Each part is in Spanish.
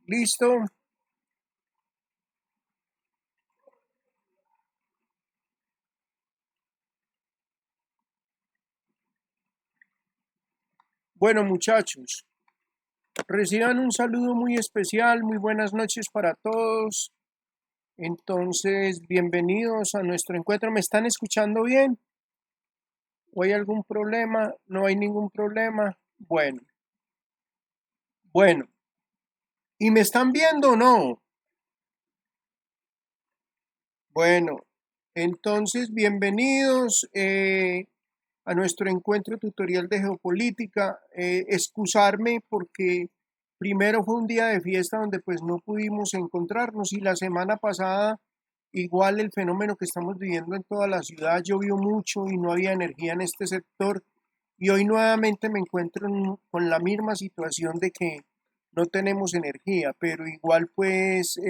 Listo. Bueno, muchachos, reciban un saludo muy especial, muy buenas noches para todos. Entonces, bienvenidos a nuestro encuentro. ¿Me están escuchando bien? ¿O hay algún problema? ¿No hay ningún problema? Bueno. ¿Y me están viendo o no? Bueno, entonces, bienvenidos a nuestro encuentro tutorial de geopolítica. Excusarme porque primero fue un día de fiesta donde pues no pudimos encontrarnos y la semana pasada igual el fenómeno que estamos viviendo en toda la ciudad llovió mucho y no había energía en este sector y hoy nuevamente me encuentro con la misma situación de que no tenemos energía, pero igual pues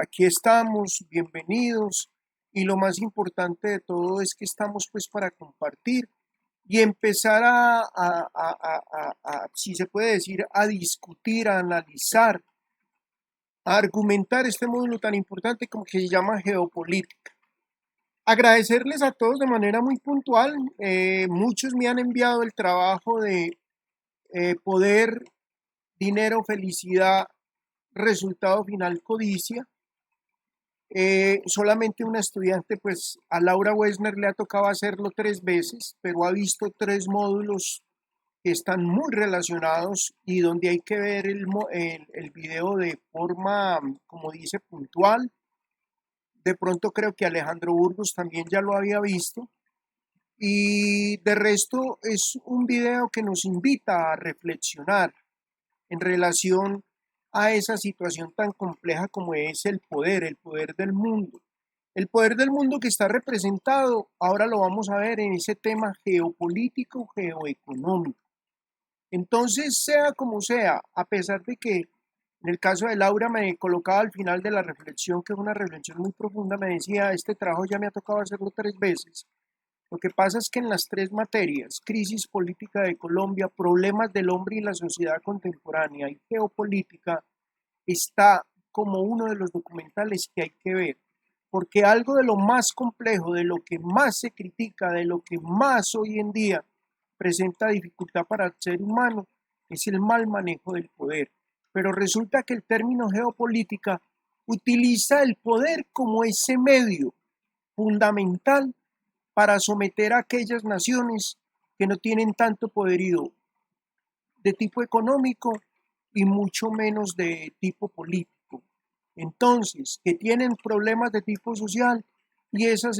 aquí estamos, bienvenidos y lo más importante de todo es que estamos pues para compartir y empezar si se puede decir, a discutir, a analizar, a argumentar este módulo tan importante como que se llama geopolítica. Agradecerles a todos de manera muy puntual. Muchos me han enviado el trabajo de poder, dinero, felicidad, resultado final, codicia. Solamente una estudiante, pues a Laura Wessner le ha tocado hacerlo 3 veces, pero ha visto 3 módulos que están muy relacionados y donde hay que ver el video de forma, como dice, puntual. De pronto creo que Alejandro Burgos también ya lo había visto. Y de resto es un video que nos invita a reflexionar en relación a esa situación tan compleja como es el poder del mundo. El poder del mundo que está representado, ahora lo vamos a ver en ese tema geopolítico, geoeconómico. Entonces, sea como sea, a pesar de que en el caso de Laura me colocaba al final de la reflexión, que es una reflexión muy profunda, me decía, este trabajo ya me ha tocado hacerlo 3 veces. Lo que pasa es que en las 3 materias, crisis política de Colombia, problemas del hombre y la sociedad contemporánea y geopolítica, está como uno de los documentales que hay que ver, porque algo de lo más complejo, de lo que más se critica, de lo que más hoy en día presenta dificultad para el ser humano, es el mal manejo del poder. Pero resulta que el término geopolítica utiliza el poder como ese medio fundamental para someter a aquellas naciones que no tienen tanto poderío de tipo económico y mucho menos de tipo político. Entonces, que tienen problemas de tipo social y esos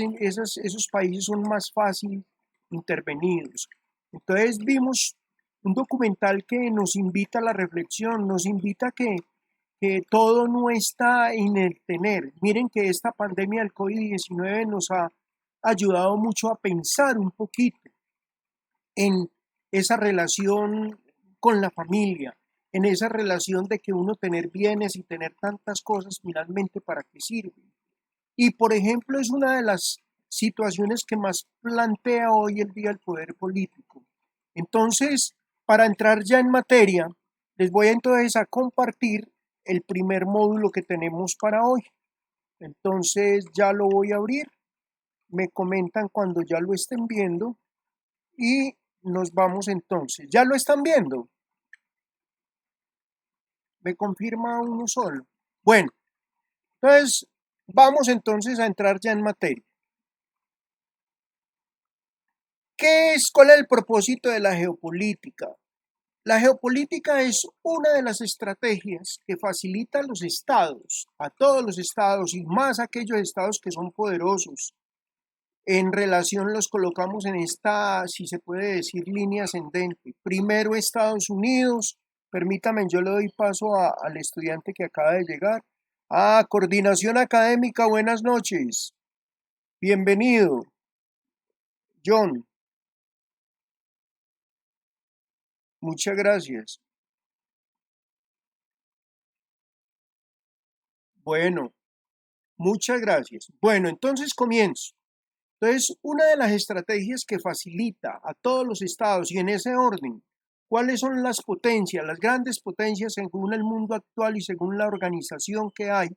países son más fácil intervenidos. Entonces vimos un documental que nos invita a la reflexión, nos invita a que todo no está en el tener. Miren que esta pandemia del COVID-19 nos ha ayudado mucho a pensar un poquito en esa relación con la familia, en esa relación de que uno tener bienes y tener tantas cosas finalmente para qué sirve. Y por ejemplo es una de las situaciones que más plantea hoy el día el poder político. Entonces, para entrar ya en materia, les voy entonces a compartir el primer módulo que tenemos para hoy. Entonces ya lo voy a abrir, me comentan cuando ya lo estén viendo y nos vamos entonces. ¿Ya lo están viendo? Me confirma uno solo. Bueno, entonces vamos entonces a entrar ya en materia. ¿Cuál es el propósito de la geopolítica? La geopolítica es una de las estrategias que facilita a los estados, a todos los estados y más a aquellos estados que son poderosos. En relación los colocamos en esta, si se puede decir, línea ascendente. Primero Estados Unidos, permítame, yo le doy paso al estudiante que acaba de llegar. Coordinación académica, buenas noches. Bienvenido, John. Muchas gracias. Bueno, muchas gracias. Bueno, entonces comienzo. Entonces, una de las estrategias que facilita a todos los estados y en ese orden ¿Cuáles son las potencias, las grandes potencias según el mundo actual y según la organización que hay?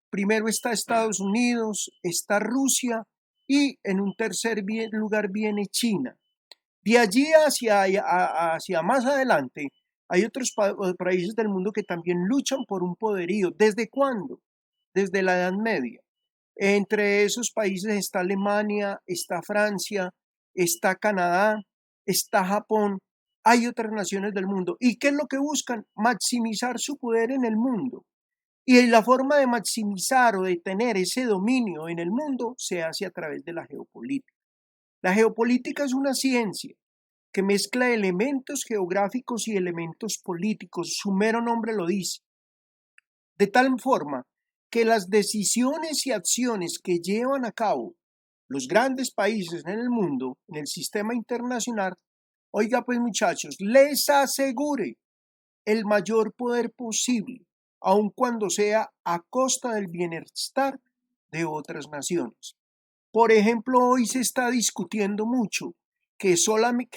Primero está Estados Unidos, está Rusia y en un tercer lugar viene China. De allí hacia más adelante hay otros países del mundo que también luchan por un poderío. ¿Desde cuándo? Desde la Edad Media. Entre esos países está Alemania, está Francia, está Canadá, está Japón. Hay otras naciones del mundo. ¿Y qué es lo que buscan? Maximizar su poder en el mundo. Y la forma de maximizar o de tener ese dominio en el mundo se hace a través de la geopolítica. La geopolítica es una ciencia que mezcla elementos geográficos y elementos políticos. Su mero nombre lo dice. De tal forma que las decisiones y acciones que llevan a cabo los grandes países en el mundo, en el sistema internacional, oiga pues muchachos, les asegure el mayor poder posible, aun cuando sea a costa del bienestar de otras naciones. Por ejemplo, hoy se está discutiendo mucho que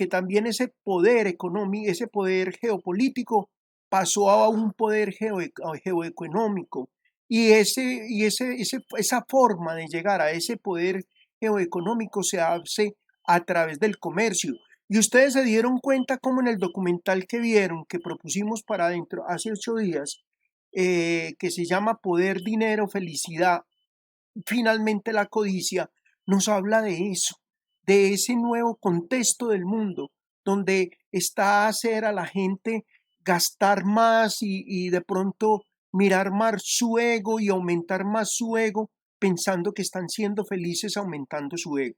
también ese poder económico, ese poder geopolítico pasó a un poder geoeconómico esa forma de llegar a ese poder geoeconómico se hace a través del comercio. Y ustedes se dieron cuenta como en el documental que vieron, que propusimos para dentro hace 8 días, que se llama Poder, Dinero, Felicidad, finalmente la codicia, nos habla de eso, de ese nuevo contexto del mundo, donde está a hacer a la gente gastar más y de pronto mirar más su ego y aumentar más su ego, pensando que están siendo felices aumentando su ego.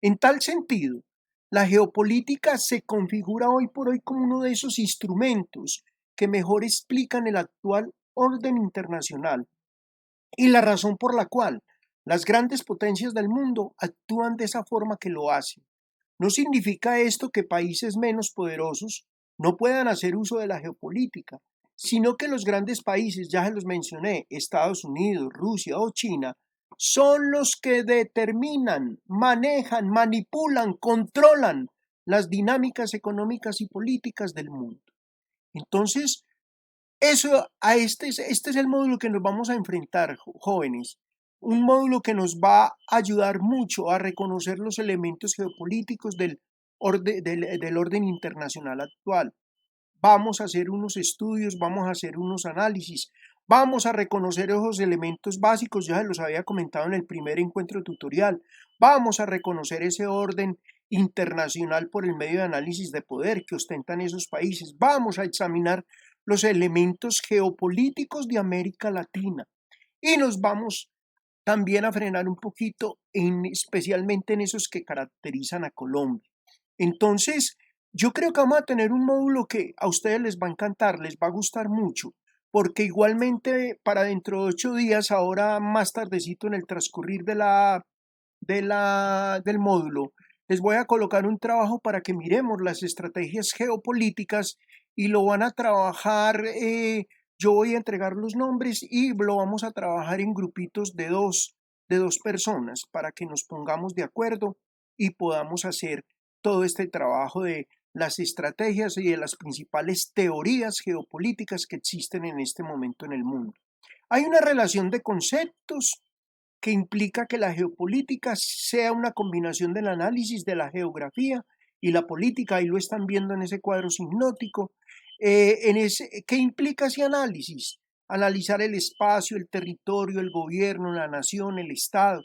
En tal sentido, la geopolítica se configura hoy por hoy como uno de esos instrumentos que mejor explican el actual orden internacional y la razón por la cual las grandes potencias del mundo actúan de esa forma que lo hacen. No significa esto que países menos poderosos no puedan hacer uso de la geopolítica, sino que los grandes países, ya se los mencioné, Estados Unidos, Rusia o China, son los que determinan, manejan, manipulan, controlan las dinámicas económicas y políticas del mundo. Entonces, este es el módulo que nos vamos a enfrentar, jóvenes. Un módulo que nos va a ayudar mucho a reconocer los elementos geopolíticos del orden internacional actual. Vamos a hacer unos estudios, vamos a hacer unos análisis, vamos a reconocer esos elementos básicos, ya se los había comentado en el primer encuentro tutorial. Vamos a reconocer ese orden internacional por el medio de análisis de poder que ostentan esos países. Vamos a examinar los elementos geopolíticos de América Latina y nos vamos también a frenar un poquito, especialmente en esos que caracterizan a Colombia. Entonces, yo creo que vamos a tener un módulo que a ustedes les va a encantar, les va a gustar mucho, porque igualmente para dentro de 8 días, ahora más tardecito en el transcurrir del módulo, les voy a colocar un trabajo para que miremos las estrategias geopolíticas y lo van a trabajar, yo voy a entregar los nombres y lo vamos a trabajar en grupitos de dos personas para que nos pongamos de acuerdo y podamos hacer todo este trabajo de las estrategias y de las principales teorías geopolíticas que existen en este momento en el mundo. Hay una relación de conceptos que implica que la geopolítica sea una combinación del análisis de la geografía y la política, ahí lo están viendo en ese cuadro sinóptico. ¿Qué implica ese análisis? Analizar el espacio, el territorio, el gobierno, la nación, el Estado,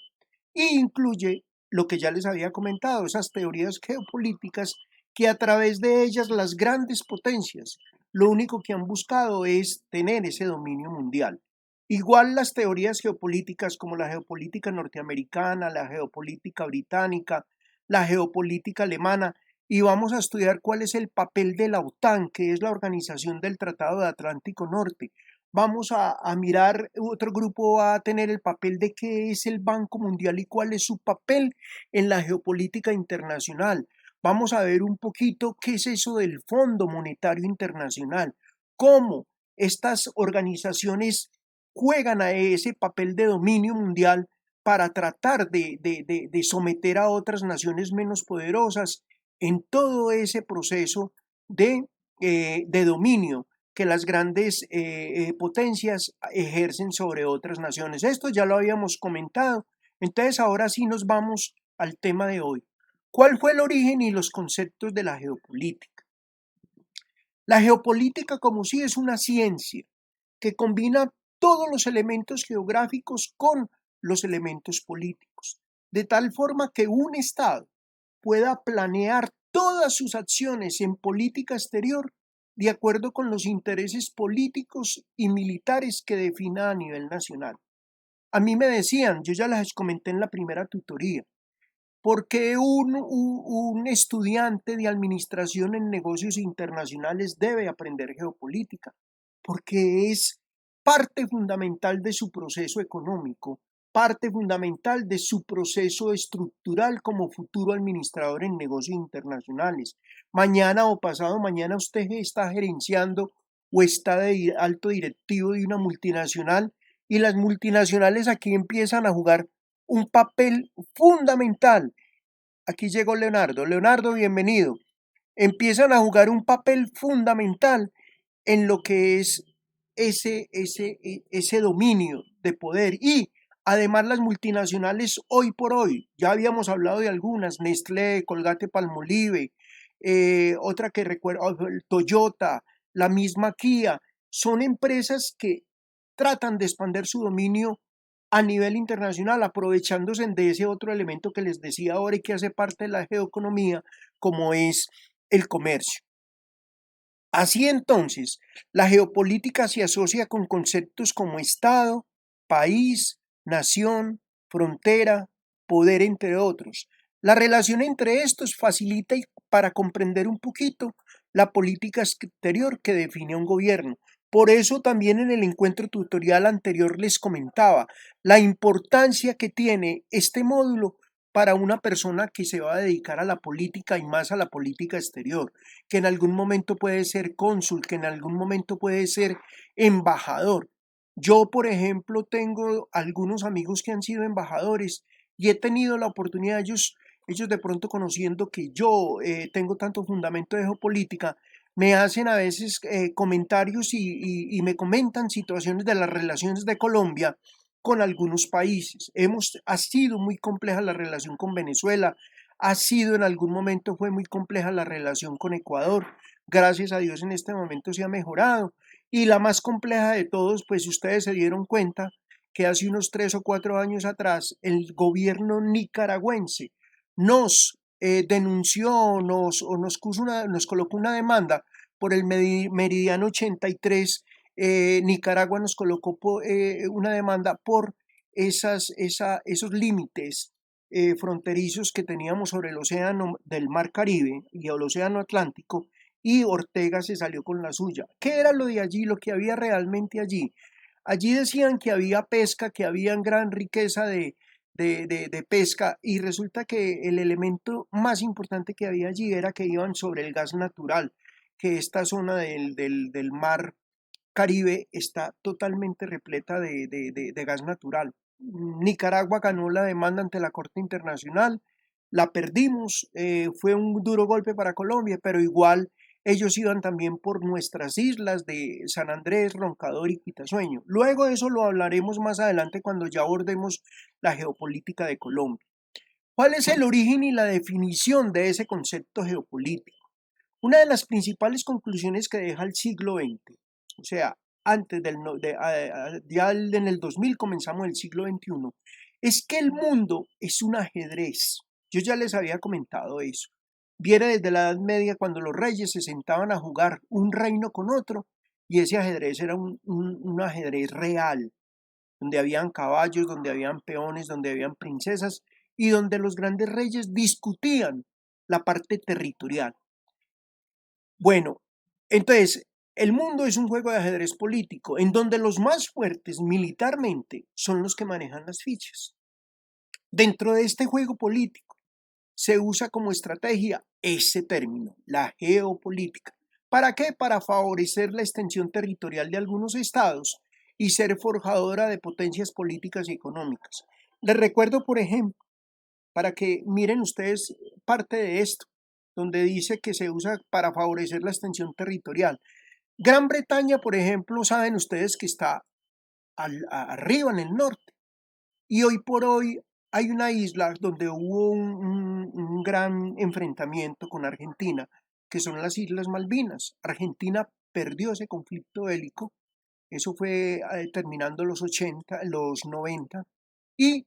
e incluye lo que ya les había comentado, esas teorías geopolíticas que a través de ellas las grandes potencias lo único que han buscado es tener ese dominio mundial. Igual las teorías geopolíticas como la geopolítica norteamericana, la geopolítica británica, la geopolítica alemana, y vamos a estudiar cuál es el papel de la OTAN, que es la Organización del Tratado de Atlántico Norte. Vamos a mirar, otro grupo va a tener el papel de qué es el Banco Mundial y cuál es su papel en la geopolítica internacional. Vamos a ver un poquito qué es eso del Fondo Monetario Internacional, cómo estas organizaciones juegan a ese papel de dominio mundial para tratar de someter a otras naciones menos poderosas en todo ese proceso de de dominio que las grandes potencias ejercen sobre otras naciones. Esto ya lo habíamos comentado. Entonces ahora sí nos vamos al tema de hoy. ¿Cuál fue el origen y los conceptos de la geopolítica? La geopolítica como sí es una ciencia que combina todos los elementos geográficos con los elementos políticos, de tal forma que un Estado pueda planear todas sus acciones en política exterior de acuerdo con los intereses políticos y militares que defina a nivel nacional. A mí me decían, yo ya les comenté en la primera tutoría, ¿por qué un estudiante de administración en negocios internacionales debe aprender geopolítica? Porque es parte fundamental de su proceso económico, parte fundamental de su proceso estructural como futuro administrador en negocios internacionales. Mañana o pasado mañana usted está gerenciando o está de alto directivo de una multinacional y las multinacionales aquí empiezan a jugar un papel fundamental. Aquí llegó Leonardo. Leonardo, bienvenido. Empiezan a jugar un papel fundamental en lo que es ese dominio de poder. Y además las multinacionales hoy por hoy, ya habíamos hablado de algunas, Nestlé, Colgate Palmolive, otra que recuerdo, Toyota, la misma Kia, son empresas que tratan de expandir su dominio a nivel internacional, aprovechándose de ese otro elemento que les decía ahora y que hace parte de la geoeconomía, como es el comercio. Así entonces, la geopolítica se asocia con conceptos como Estado, país, nación, frontera, poder, entre otros. La relación entre estos facilita para comprender un poquito la política exterior que define un gobierno. Por eso también en el encuentro tutorial anterior les comentaba la importancia que tiene este módulo para una persona que se va a dedicar a la política y más a la política exterior, que en algún momento puede ser cónsul, que en algún momento puede ser embajador. Yo, por ejemplo, tengo algunos amigos que han sido embajadores y he tenido la oportunidad, ellos de pronto conociendo que yo tengo tanto fundamento de geopolítica, me hacen a veces comentarios y me comentan situaciones de las relaciones de Colombia con algunos países. Ha sido muy compleja la relación con Venezuela, ha sido en algún momento, fue muy compleja la relación con Ecuador. Gracias a Dios en este momento se ha mejorado. Y la más compleja de todos, pues si ustedes se dieron cuenta que hace unos 3 o 4 años atrás el gobierno nicaragüense nos denunció nos colocó una demanda por el meridiano 83. Nicaragua nos colocó una demanda por esos límites fronterizos que teníamos sobre el océano del Mar Caribe y el océano Atlántico, y Ortega se salió con la suya. ¿Qué era lo de allí, lo que había realmente allí? Allí decían que había pesca, que había gran riqueza de pesca, y resulta que el elemento más importante que había allí era que iban sobre el gas natural, que esta zona del mar Caribe está totalmente repleta de gas natural. Nicaragua ganó la demanda ante la Corte Internacional, la perdimos, fue un duro golpe para Colombia, pero igual ellos iban también por nuestras islas de San Andrés, Roncador y Quitasueño. Luego de eso lo hablaremos más adelante cuando ya abordemos la geopolítica de Colombia. ¿Cuál es el origen y la definición de ese concepto geopolítico? Una de las principales conclusiones que deja el siglo XX, o sea, antes ya en el 2000 comenzamos el siglo XXI, es que el mundo es un ajedrez. Yo ya les había comentado eso. Viene desde la Edad Media, cuando los reyes se sentaban a jugar un reino con otro, y ese ajedrez era un ajedrez real, donde habían caballos, donde habían peones, donde habían princesas, y donde los grandes reyes discutían la parte territorial. Bueno, entonces, el mundo es un juego de ajedrez político, en donde los más fuertes militarmente son los que manejan las fichas. Dentro de este juego político se usa como estrategia ese término, la geopolítica. ¿Para qué? Para favorecer la extensión territorial de algunos estados y ser forjadora de potencias políticas y económicas. Les recuerdo, por ejemplo, para que miren ustedes parte de esto. donde dice que se usa para favorecer la extensión territorial. Gran Bretaña, por ejemplo, saben ustedes que está arriba en el norte y hoy por hoy hay una isla donde hubo un gran enfrentamiento con Argentina, que son las Islas Malvinas. Argentina perdió ese conflicto bélico, eso fue terminando los 80, los 90, y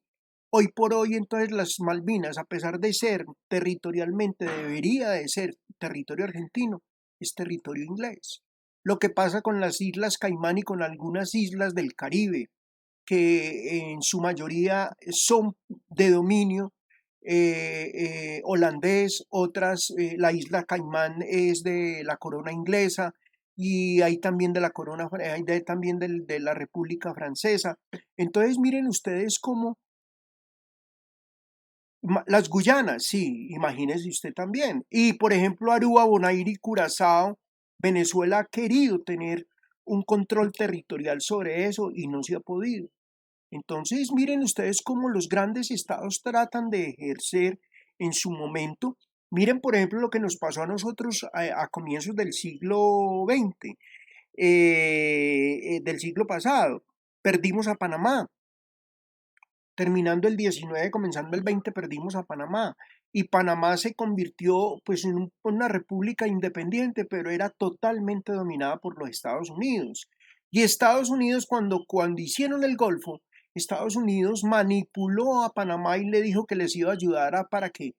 hoy por hoy entonces las Malvinas, a pesar de ser territorialmente, debería de ser territorio argentino, es territorio inglés. Lo que pasa con las Islas Caimán y con algunas islas del Caribe, que en su mayoría son de dominio holandés, otras, la isla Caimán es de la corona inglesa y hay también de la corona, hay también de la República Francesa. Entonces miren ustedes cómo las Guyanas, sí, imagínese usted también. Y por ejemplo, Aruba, Bonaire y Curazao, Venezuela ha querido tener un control territorial sobre eso y no se ha podido. Entonces, miren ustedes cómo los grandes estados tratan de ejercer en su momento. Miren, por ejemplo, lo que nos pasó a nosotros a comienzos del siglo XX, del siglo pasado. Perdimos a Panamá. Terminando el 19, comenzando el 20, perdimos a Panamá. Y Panamá se convirtió pues en una república independiente, pero era totalmente dominada por los Estados Unidos. Y Estados Unidos, cuando hicieron el Golfo, Estados Unidos manipuló a Panamá y le dijo que les iba a ayudar para que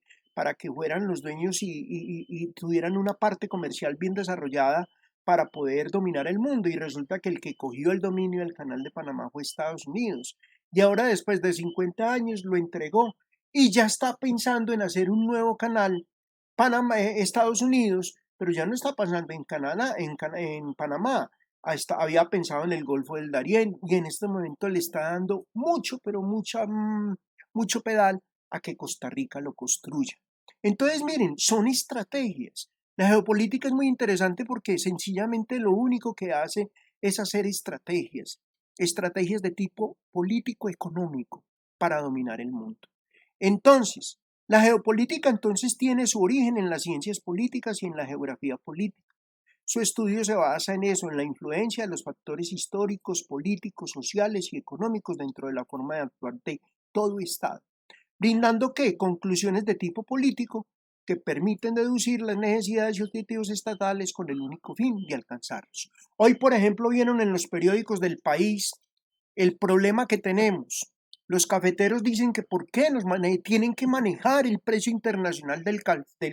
fueran los dueños y tuvieran una parte comercial bien desarrollada para poder dominar el mundo. Y resulta que el que cogió el dominio del canal de Panamá fue Estados Unidos. Y ahora después de 50 años lo entregó y ya está pensando en hacer un nuevo canal Panamá, Estados Unidos, pero ya no está pasando en Canadá, en Panamá. Había pensado en el Golfo del Darién y en este momento le está dando mucho, pero mucho pedal a que Costa Rica lo construya. Entonces, miren, son estrategias. La geopolítica es muy interesante porque sencillamente lo único que hace es hacer estrategias, estrategias de tipo político-económico para dominar el mundo. Entonces, la geopolítica entonces tiene su origen en las ciencias políticas y en la geografía política. Su estudio se basa en eso, en la influencia de los factores históricos, políticos, sociales y económicos dentro de la forma de actuar de todo Estado, brindando ¿qué? Conclusiones de tipo político que permiten deducir las necesidades y objetivos estatales con el único fin de alcanzarlos. Hoy, por ejemplo, vieron en los periódicos del país el problema que tenemos. Los cafeteros dicen que por qué tienen que manejar el precio internacional del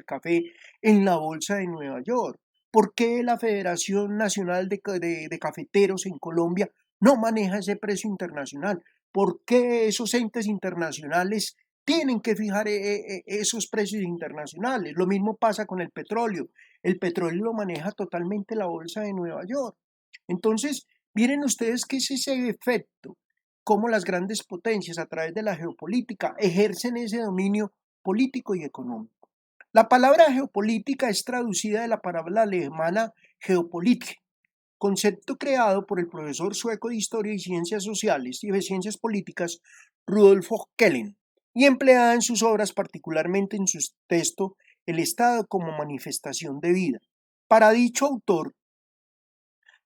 café en la bolsa de Nueva York. ¿Por qué la Federación Nacional de Cafeteros en Colombia no maneja ese precio internacional? ¿Por qué esos entes internacionales tienen que fijar esos precios internacionales? Lo mismo pasa con el petróleo. El petróleo lo maneja totalmente la bolsa de Nueva York. Entonces, miren ustedes qué es ese efecto, cómo las grandes potencias a través de la geopolítica ejercen ese dominio político y económico. La palabra geopolítica es traducida de la palabra alemana Geopolitik, concepto creado por el profesor sueco de Historia y Ciencias Sociales y de Ciencias Políticas Rudolf Kellen y empleada en sus obras, particularmente en su texto El Estado como manifestación de vida. Para dicho autor,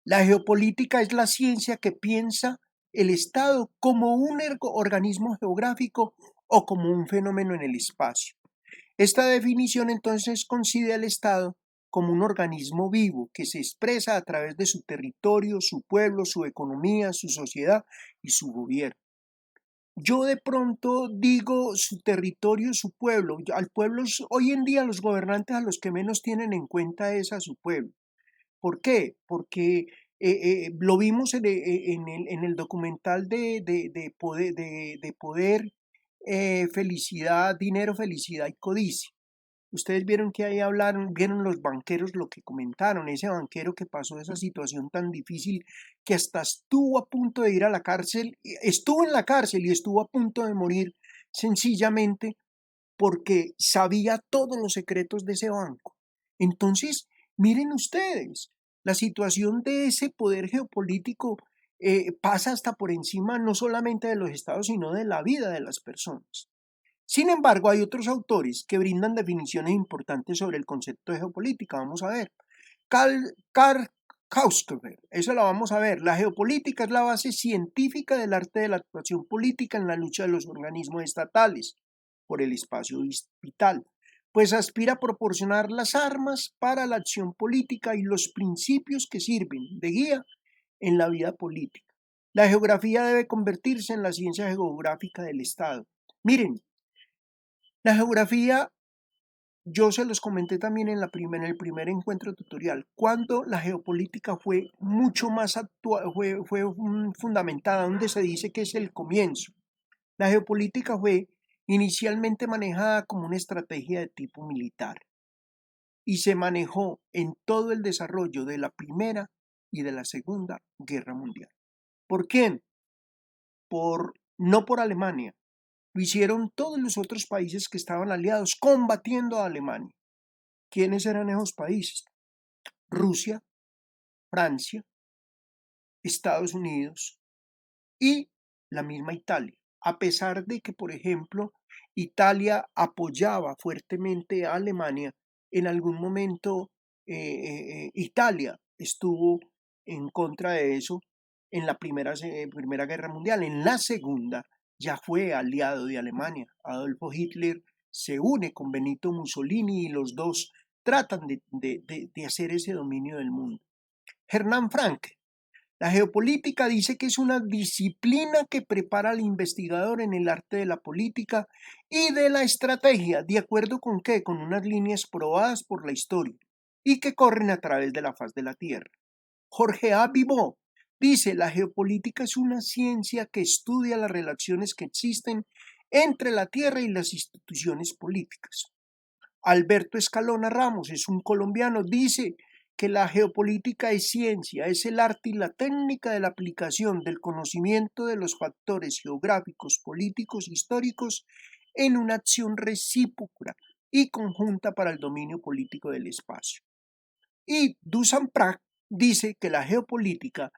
la geopolítica es la ciencia que piensa el Estado como un organismo geográfico o como un fenómeno en el espacio. Esta definición entonces considera al Estado como un organismo vivo que se expresa a través de su territorio, su pueblo, su economía, su sociedad y su gobierno. Yo de pronto digo su territorio, su pueblo. Al pueblo, hoy en día los gobernantes a los que menos tienen en cuenta es a su pueblo. ¿Por qué? Porque lo vimos en el documental de poder, felicidad, dinero, felicidad y codicia. Ustedes vieron que ahí hablaron, vieron los banqueros lo que comentaron, ese banquero que pasó esa situación tan difícil que hasta estuvo a punto de ir a la cárcel, estuvo en la cárcel y estuvo a punto de morir sencillamente porque sabía todos los secretos de ese banco. Entonces, miren ustedes, la situación de ese poder geopolítico pasa hasta por encima no solamente de los estados, sino de la vida de las personas. Sin embargo, hay otros autores que brindan definiciones importantes sobre el concepto de geopolítica. Vamos a ver. Karl Kautsky, eso lo vamos a ver. La geopolítica es la base científica del arte de la actuación política en la lucha de los organismos estatales por el espacio vital, pues aspira a proporcionar las armas para la acción política y los principios que sirven de guía en la vida política. La geografía debe convertirse en la ciencia geográfica del Estado. Miren, la geografía, yo se los comenté también en el primer encuentro tutorial, cuando la geopolítica fue mucho más fue fundamentada, donde se dice que es el comienzo. La geopolítica fue inicialmente manejada como una estrategia de tipo militar y se manejó en todo el desarrollo de la Primera y de la Segunda Guerra Mundial. ¿Por quién? No por Alemania. Lo hicieron todos los otros países que estaban aliados combatiendo a Alemania. ¿Quiénes eran esos países? Rusia, Francia, Estados Unidos y la misma Italia. A pesar de que, por ejemplo, Italia apoyaba fuertemente a Alemania, en algún momento Italia estuvo en contra de eso en la primera Guerra Mundial. En la Segunda ya fue aliado de Alemania. Adolfo Hitler se une con Benito Mussolini y los dos tratan de hacer ese dominio del mundo. Hernán Frank. La geopolítica dice que es una disciplina que prepara al investigador en el arte de la política y de la estrategia, ¿de acuerdo con qué? Con unas líneas probadas por la historia y que corren a través de la faz de la Tierra. Jorge A. Vivó dice, la geopolítica es una ciencia que estudia las relaciones que existen entre la Tierra y las instituciones políticas. Alberto Escalona Ramos es un colombiano, dice que la geopolítica es ciencia, es el arte y la técnica de la aplicación del conocimiento de los factores geográficos, políticos, históricos en una acción recíproca y conjunta para el dominio político del espacio. Y Dusan Prag dice que la geopolítica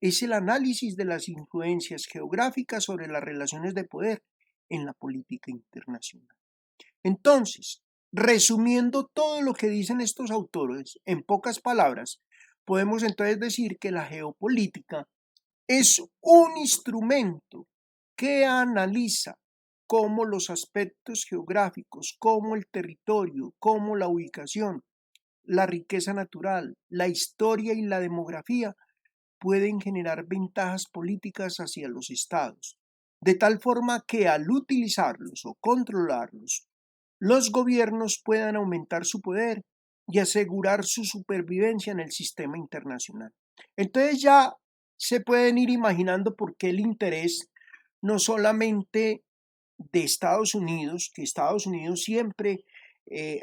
es el análisis de las influencias geográficas sobre las relaciones de poder en la política internacional. Entonces, resumiendo todo lo que dicen estos autores, en pocas palabras, podemos entonces decir que la geopolítica es un instrumento que analiza cómo los aspectos geográficos, como el territorio, como la ubicación, la riqueza natural, la historia y la demografía pueden generar ventajas políticas hacia los estados, de tal forma que al utilizarlos o controlarlos, los gobiernos puedan aumentar su poder y asegurar su supervivencia en el sistema internacional. Entonces ya se pueden ir imaginando por qué el interés no solamente de Estados Unidos, que Estados Unidos siempre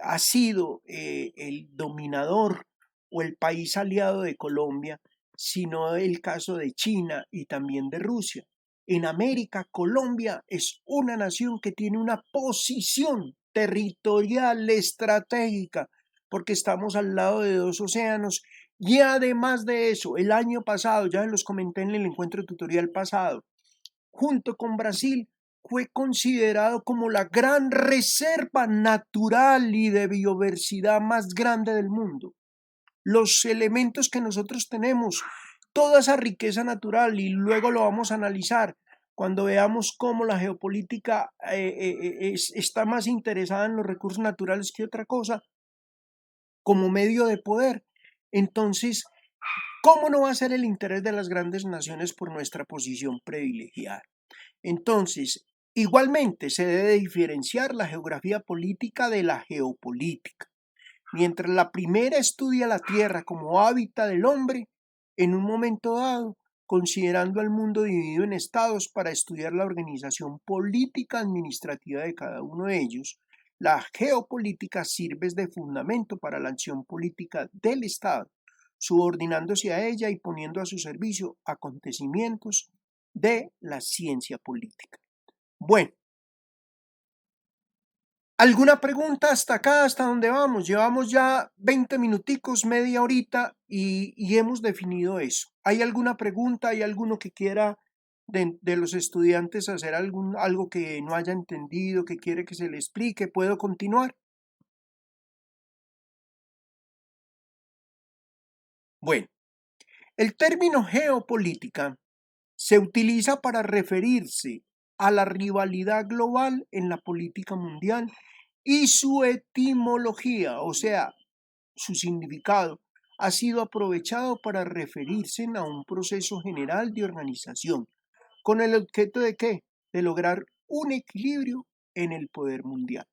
ha sido el dominador o el país aliado de Colombia, sino el caso de China y también de Rusia. En América, Colombia es una nación que tiene una posición territorial estratégica, porque estamos al lado de dos océanos y además de eso, el año pasado, ya los comenté en el encuentro tutorial pasado, junto con Brasil, fue considerado como la gran reserva natural y de biodiversidad más grande del mundo. Los elementos que nosotros tenemos, toda esa riqueza natural, y luego lo vamos a analizar cuando veamos cómo la geopolítica está más interesada en los recursos naturales que otra cosa, como medio de poder. Entonces, ¿cómo no va a ser el interés de las grandes naciones por nuestra posición privilegiada? Entonces, igualmente se debe diferenciar la geografía política de la geopolítica. Mientras la primera estudia la Tierra como hábitat del hombre, en un momento dado, considerando al mundo dividido en estados para estudiar la organización política administrativa de cada uno de ellos, la geopolítica sirve de fundamento para la acción política del Estado, subordinándose a ella y poniendo a su servicio acontecimientos de la ciencia política. Bueno, ¿alguna pregunta hasta acá, hasta dónde vamos? Llevamos ya 20 minuticos, media horita y hemos definido eso. ¿Hay alguna pregunta? ¿Hay alguno que quiera de los estudiantes hacer algo que no haya entendido, que quiere que se le explique. ¿Puedo continuar? Bueno, el término geopolítica se utiliza para referirse a la rivalidad global en la política mundial y su etimología, o sea, su significado, ha sido aprovechado para referirse a un proceso general de organización, con el objeto de qué? De lograr un equilibrio en el poder mundial.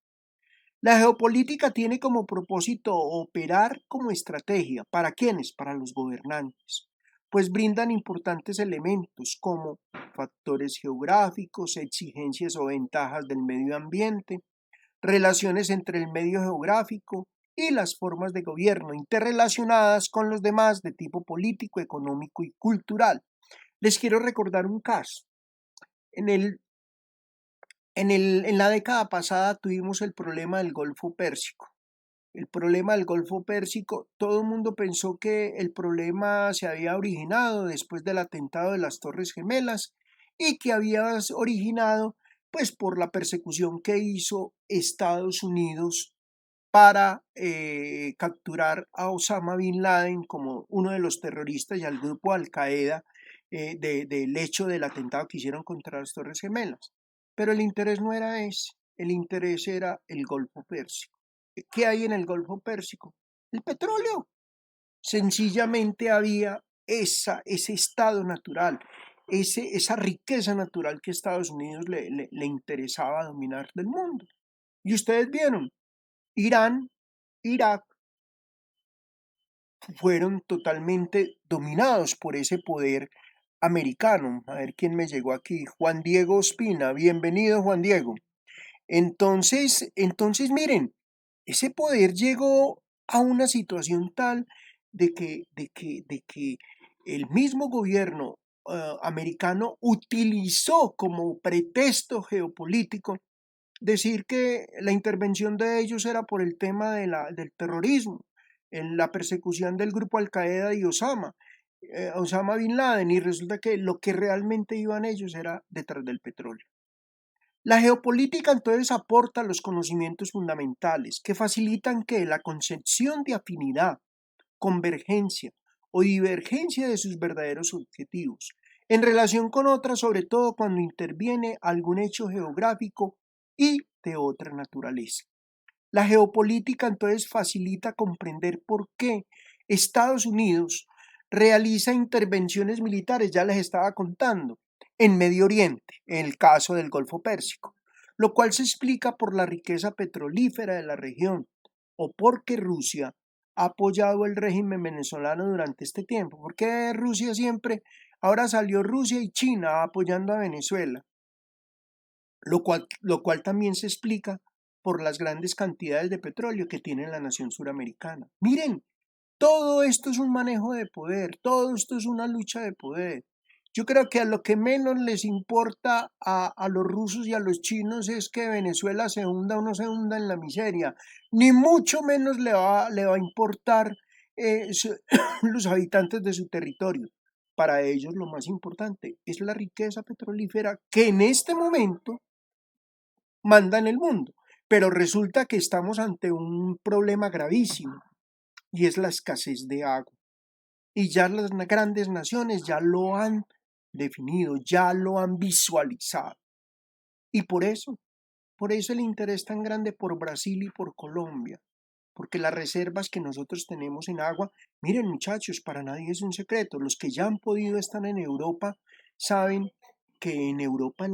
La geopolítica tiene como propósito operar como estrategia. ¿Para quiénes? Para los gobernantes, pues brindan importantes elementos como factores geográficos, exigencias o ventajas del medio ambiente, relaciones entre el medio geográfico y las formas de gobierno interrelacionadas con los demás de tipo político, económico y cultural. Les quiero recordar un caso. En el en la década pasada tuvimos el problema del Golfo Pérsico. El problema del Golfo Pérsico, todo el mundo pensó que el problema se había originado después del atentado de las Torres Gemelas y que había originado pues por la persecución que hizo Estados Unidos para capturar a Osama Bin Laden como uno de los terroristas y al grupo Al Qaeda del hecho del atentado que hicieron contra las Torres Gemelas. Pero el interés no era ese, el interés era el Golfo Pérsico. ¿Qué hay en el Golfo Pérsico? El petróleo. Sencillamente había ese estado natural, esa riqueza natural que a Estados Unidos le interesaba dominar del mundo. Y ustedes vieron, Irán, Irak fueron totalmente dominados por ese poder americano. A ver quién me llegó aquí. Juan Diego Ospina. Bienvenido, Juan Diego. Entonces miren, ese poder llegó a una situación tal de que el mismo gobierno americano utilizó como pretexto geopolítico decir que la intervención de ellos era por el tema del terrorismo, en la persecución del grupo Al Qaeda y Osama Bin Laden, y resulta que lo que realmente iban ellos era detrás del petróleo. La geopolítica entonces aporta los conocimientos fundamentales que facilitan que la concepción de afinidad, convergencia o divergencia de sus verdaderos objetivos, en relación con otras, sobre todo cuando interviene algún hecho geográfico y de otra naturaleza. La geopolítica entonces facilita comprender por qué Estados Unidos realiza intervenciones militares, ya les estaba contando, en Medio Oriente, en el caso del Golfo Pérsico, lo cual se explica por la riqueza petrolífera de la región o porque Rusia ha apoyado el régimen venezolano durante este tiempo. Porque Rusia siempre, ahora salió Rusia y China apoyando a Venezuela, lo cual también se explica por las grandes cantidades de petróleo que tiene la nación suramericana. Miren, todo esto es un manejo de poder, todo esto es una lucha de poder. Yo creo que a lo que menos les importa a los rusos y a los chinos es que Venezuela se hunda o no se hunda en la miseria, ni mucho menos le va a importar los habitantes de su territorio. Para ellos lo más importante es la riqueza petrolífera que en este momento manda en el mundo. Pero resulta que estamos ante un problema gravísimo y es la escasez de agua. Y ya las grandes naciones ya lo han definido, ya lo han visualizado. Y por eso el interés tan grande por Brasil y por Colombia, porque las reservas que nosotros tenemos en agua, miren muchachos, para nadie es un secreto, los que ya han podido estar en Europa saben que en Europa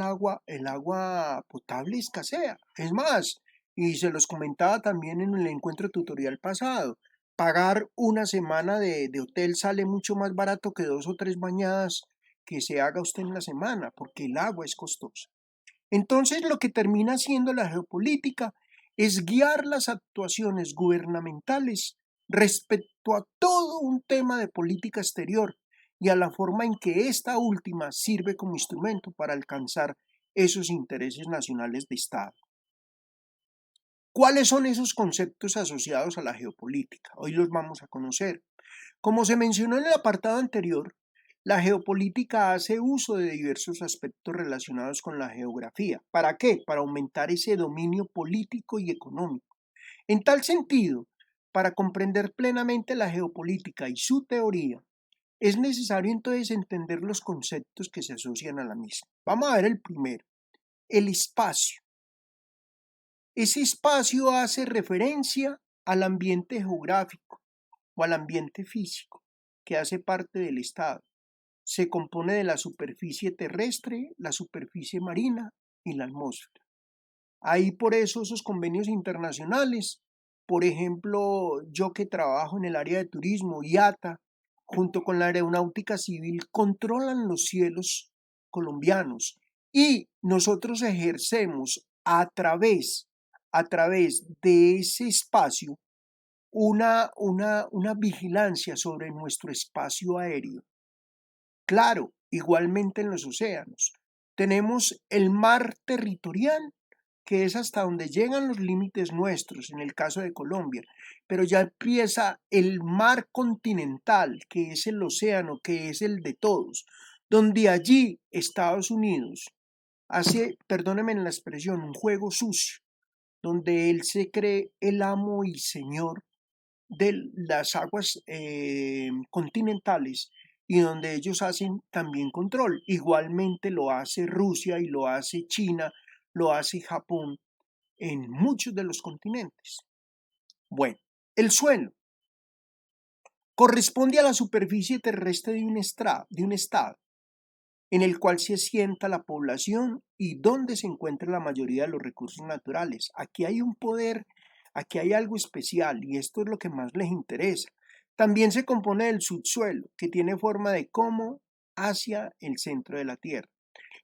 el agua potable escasea. Es más, y se los comentaba también en el encuentro tutorial pasado, pagar una semana de hotel sale mucho más barato que 2 o 3 bañadas que se haga usted en la semana, porque el agua es costosa. Entonces, lo que termina siendo la geopolítica es guiar las actuaciones gubernamentales respecto a todo un tema de política exterior y a la forma en que esta última sirve como instrumento para alcanzar esos intereses nacionales de Estado. ¿Cuáles son esos conceptos asociados a la geopolítica? Hoy los vamos a conocer. Como se mencionó en el apartado anterior, La geopolítica hace uso de diversos aspectos relacionados con la geografía. ¿Para qué? Para aumentar ese dominio político y económico. En tal sentido, para comprender plenamente la geopolítica y su teoría, es necesario entonces entender los conceptos que se asocian a la misma. Vamos a ver el primero, el espacio. Ese espacio hace referencia al ambiente geográfico o al ambiente físico que hace parte del Estado. Se compone de la superficie terrestre, la superficie marina y la atmósfera. Ahí por eso esos convenios internacionales, por ejemplo, yo que trabajo en el área de turismo, IATA, junto con la aeronáutica civil, controlan los cielos colombianos y nosotros ejercemos a través de ese espacio una vigilancia sobre nuestro espacio aéreo. Claro, igualmente en los océanos. Tenemos el mar territorial, que es hasta donde llegan los límites nuestros, en el caso de Colombia, pero ya empieza el mar continental, que es el océano, que es el de todos, donde allí Estados Unidos hace, perdónenme la expresión, un juego sucio, donde él se cree el amo y señor de las aguas continentales y donde ellos hacen también control. Igualmente lo hace Rusia y lo hace China, lo hace Japón en muchos de los continentes. Bueno, el suelo corresponde a la superficie terrestre de un estado en el cual se asienta la población y donde se encuentra la mayoría de los recursos naturales. Aquí hay un poder, aquí hay algo especial y esto es lo que más les interesa. También se compone del subsuelo, que tiene forma de cono hacia el centro de la Tierra.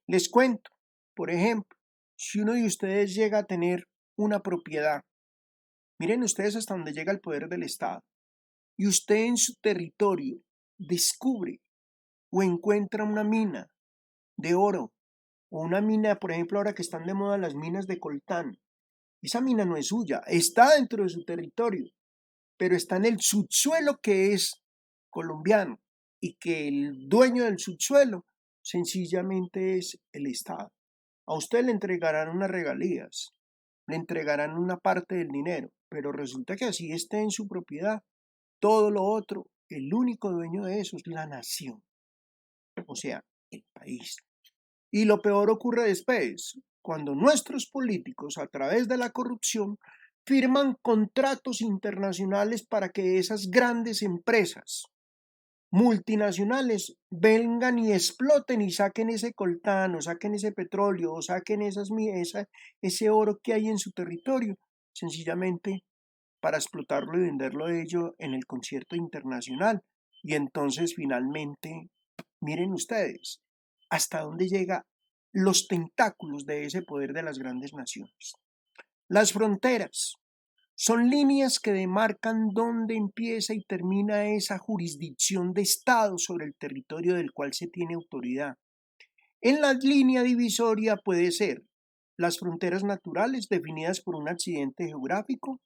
Les cuento, por ejemplo, si uno de ustedes llega a tener una propiedad, miren ustedes hasta dónde llega el poder del Estado, y usted en su territorio descubre o encuentra una mina de oro o una mina, por ejemplo, ahora que están de moda las minas de coltán, esa mina no es suya, está dentro de su territorio, pero está en el subsuelo que es colombiano y que el dueño del subsuelo sencillamente es el Estado. A usted le entregarán unas regalías, le entregarán una parte del dinero, pero resulta que así esté en su propiedad, todo lo otro, el único dueño de eso es la nación, o sea, el país. Y lo peor ocurre después, cuando nuestros políticos, a través de la corrupción, firman contratos internacionales para que esas grandes empresas multinacionales vengan y exploten y saquen ese coltán o saquen ese petróleo o saquen ese oro que hay en su territorio, sencillamente para explotarlo y venderlo de ello en el concierto internacional. Y entonces finalmente, miren ustedes, hasta dónde llega los tentáculos de ese poder de las grandes naciones. Las fronteras son líneas que demarcan dónde empieza y termina esa jurisdicción de Estado sobre el territorio del cual se tiene autoridad. En la línea divisoria puede ser las fronteras naturales definidas por un accidente geográfico.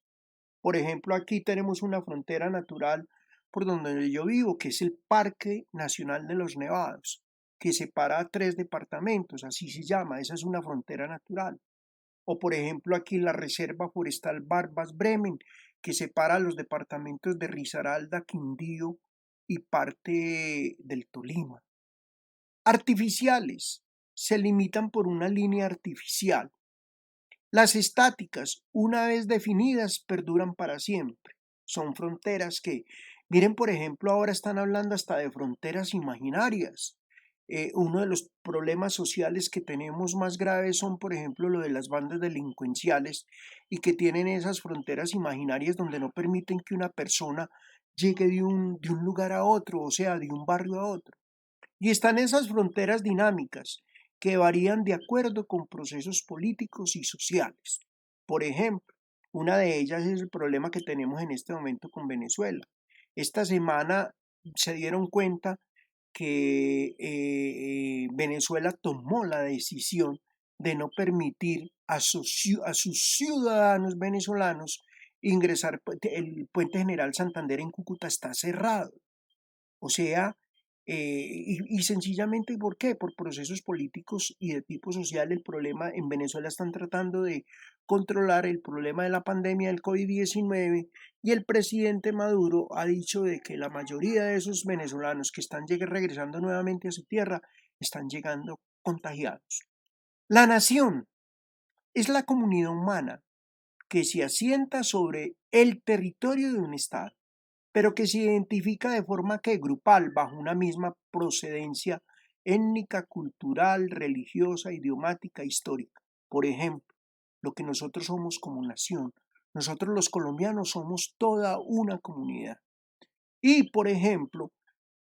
Por ejemplo, aquí tenemos una frontera natural por donde yo vivo, que es el Parque Nacional de los Nevados, que separa 3 departamentos, así se llama, esa es una frontera natural. O por ejemplo aquí la Reserva Forestal Barbas-Bremen, que separa los departamentos de Risaralda, Quindío y parte del Tolima. Artificiales se limitan por una línea artificial. Las estáticas, una vez definidas, perduran para siempre. Son fronteras que, miren, por ejemplo, ahora están hablando hasta de fronteras imaginarias. Uno de los problemas sociales que tenemos más graves son, por ejemplo, lo de las bandas delincuenciales y que tienen esas fronteras imaginarias donde no permiten que una persona llegue de un lugar a otro, o sea, de un barrio a otro. Y están esas fronteras dinámicas que varían de acuerdo con procesos políticos y sociales. Por ejemplo, una de ellas es el problema que tenemos en este momento con Venezuela. Esta semana se dieron cuenta que Venezuela tomó la decisión de no permitir a sus ciudadanos venezolanos ingresar. El puente General Santander en Cúcuta está cerrado. O sea, Y sencillamente, ¿por qué? Por procesos políticos y de tipo social. El problema en Venezuela están tratando de controlar el problema de la pandemia del COVID-19 y el presidente Maduro ha dicho de que la mayoría de esos venezolanos que están regresando nuevamente a su tierra están llegando contagiados. La nación es la comunidad humana que se asienta sobre el territorio de un Estado, pero que se identifica de forma que grupal bajo una misma procedencia étnica, cultural, religiosa, idiomática, histórica. Por ejemplo, lo que nosotros somos como nación. Nosotros los colombianos somos toda una comunidad. Y, por ejemplo,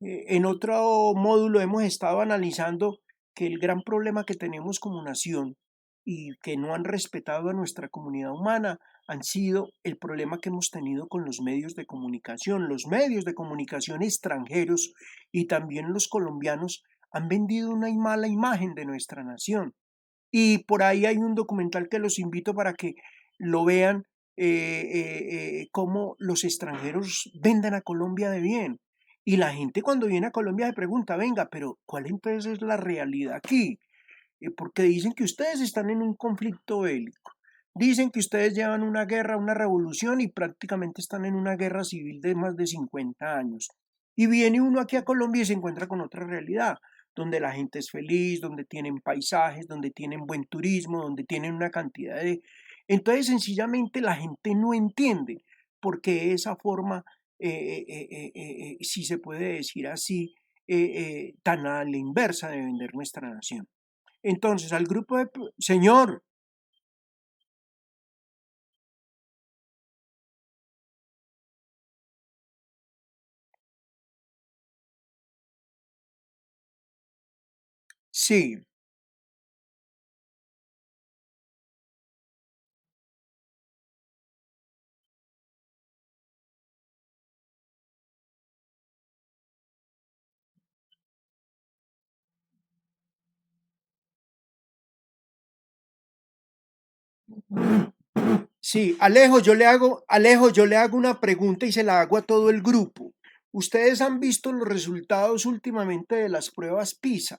en otro módulo hemos estado analizando que el gran problema que tenemos como nación y que no han respetado a nuestra comunidad humana han sido el problema que hemos tenido con los medios de comunicación. Los medios de comunicación extranjeros y también los colombianos han vendido una mala imagen de nuestra nación. Y por ahí hay un documental que los invito para que lo vean, cómo los extranjeros venden a Colombia de bien. Y la gente cuando viene a Colombia se pregunta, venga, pero ¿cuál entonces es la realidad aquí? Porque dicen que ustedes están en un conflicto bélico. Dicen que ustedes llevan una guerra, una revolución y prácticamente están en una guerra civil de más de 50 años. Y viene uno aquí a Colombia y se encuentra con otra realidad, donde la gente es feliz, donde tienen paisajes, donde tienen buen turismo, donde tienen una cantidad de... Entonces sencillamente la gente no entiende por qué esa forma, si se puede decir así, tan a la inversa de vender nuestra nación. Entonces, al grupo de... Señor, sí, sí, Alejo, yo le hago una pregunta y se la hago a todo el grupo. ¿Ustedes han visto los resultados últimamente de las pruebas PISA,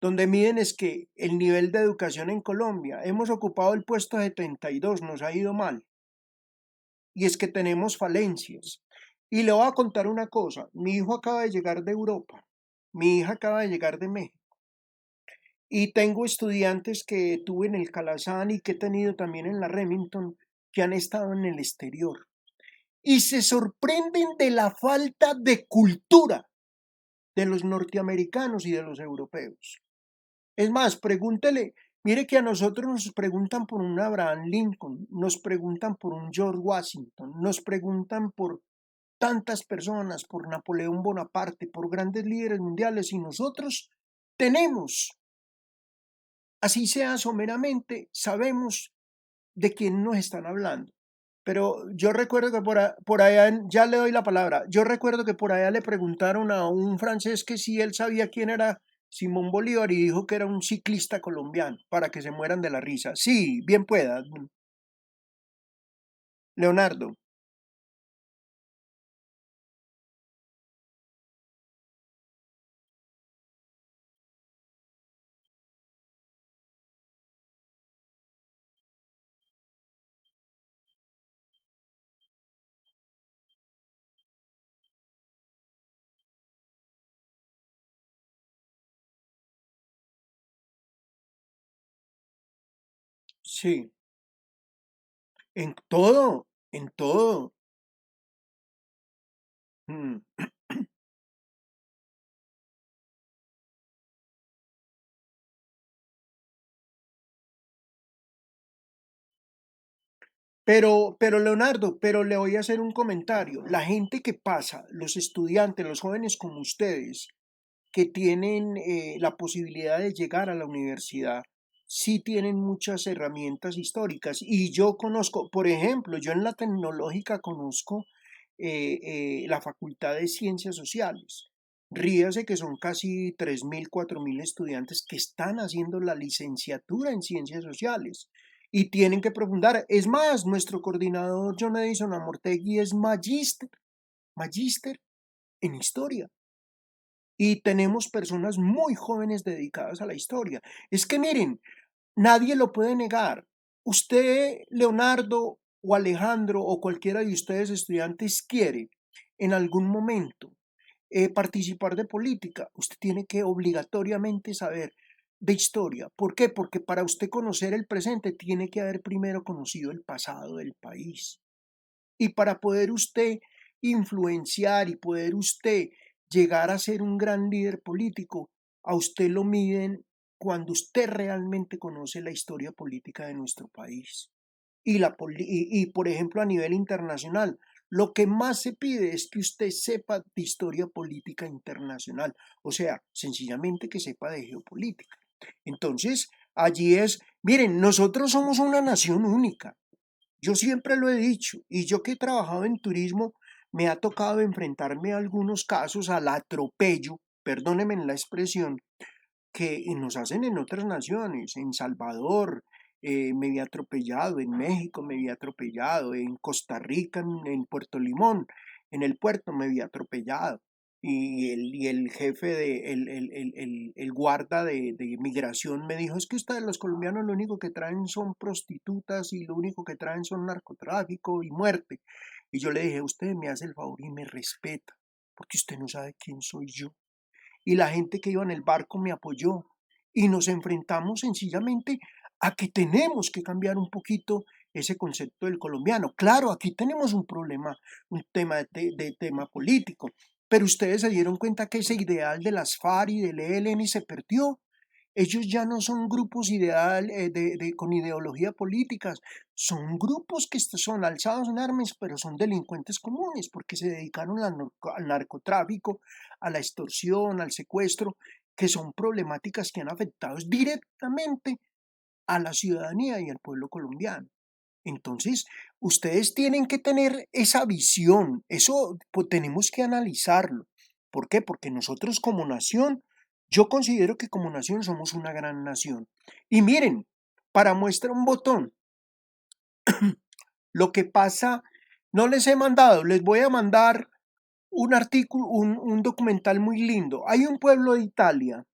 donde miden es que el nivel de educación en Colombia? Hemos ocupado el puesto 72, nos ha ido mal. Y es que tenemos falencias. Y le voy a contar una cosa, mi hijo acaba de llegar de Europa, mi hija acaba de llegar de México. Y tengo estudiantes que tuve en el Calazán y que he tenido también en la Remington que han estado en el exterior. Y se sorprenden de la falta de cultura de los norteamericanos y de los europeos. Es más, pregúntele, mire que a nosotros nos preguntan por un Abraham Lincoln, nos preguntan por un George Washington, nos preguntan por tantas personas, por Napoleón Bonaparte, por grandes líderes mundiales y nosotros tenemos, así sea someramente, sabemos de quién nos están hablando. Pero yo recuerdo que por allá, ya le doy la palabra, yo recuerdo que por allá le preguntaron a un francés que si él sabía quién era Simón Bolívar y dijo que era un ciclista colombiano, para que se mueran de la risa. Sí, bien pueda, Leonardo. Sí, en todo, en todo. Mm. Pero Leonardo, pero le voy a hacer un comentario. La gente que pasa, los estudiantes, los jóvenes como ustedes, que tienen la posibilidad de llegar a la universidad, sí tienen muchas herramientas históricas. Y yo conozco, por ejemplo, yo en la tecnológica conozco la Facultad de Ciencias Sociales. Ríase que son casi 3.000, 4.000 estudiantes que están haciendo la licenciatura en Ciencias Sociales y tienen que profundar. Es más, nuestro coordinador John Edison Amortegui es magíster en historia. y tenemos personas muy jóvenes dedicadas a la historia. Es que miren, nadie lo puede negar. Usted, Leonardo o Alejandro o cualquiera de ustedes estudiantes quiere en algún momento participar de política, usted tiene que obligatoriamente saber de historia. ¿Por qué? Porque para usted conocer el presente tiene que haber primero conocido el pasado del país. Y para poder usted influenciar y poder usted llegar a ser un gran líder político, a usted lo miden cuando usted realmente conoce la historia política de nuestro país. Por ejemplo, a nivel internacional, lo que más se pide es que usted sepa de historia política internacional, o sea, sencillamente que sepa de geopolítica. Entonces, allí es, miren, nosotros somos una nación única. Yo siempre lo he dicho, y yo que he trabajado en turismo, me ha tocado enfrentarme a algunos casos al atropello, perdónenme la expresión, que nos hacen en otras naciones. En Salvador me vi atropellado, en México me vi atropellado, en Costa Rica, en Puerto Limón, en el puerto me vi atropellado. Y el jefe, el guarda de migración me dijo, es que ustedes los colombianos lo único que traen son prostitutas y lo único que traen son narcotráfico y muerte. Y yo le dije, usted me hace el favor y me respeta, porque usted no sabe quién soy yo, y la gente que iba en el barco me apoyó y nos enfrentamos sencillamente a que tenemos que cambiar un poquito ese concepto del colombiano. Claro, aquí tenemos un problema, un tema de tema político, pero ustedes se dieron cuenta que ese ideal de las FARC y del ELN se perdió. Ellos ya no son grupos con ideología políticas, son grupos que son alzados en armas, pero son delincuentes comunes porque se dedicaron al narcotráfico, a la extorsión, al secuestro, que son problemáticas que han afectado directamente a la ciudadanía y al pueblo colombiano. Entonces, ustedes tienen que tener esa visión, eso pues, tenemos que analizarlo. ¿Por qué? Porque nosotros como nación, yo considero que como nación somos una gran nación. Y miren, para muestra un botón, lo que pasa, no les he mandado, les voy a mandar un artículo, un documental muy lindo. Hay un pueblo de Italia,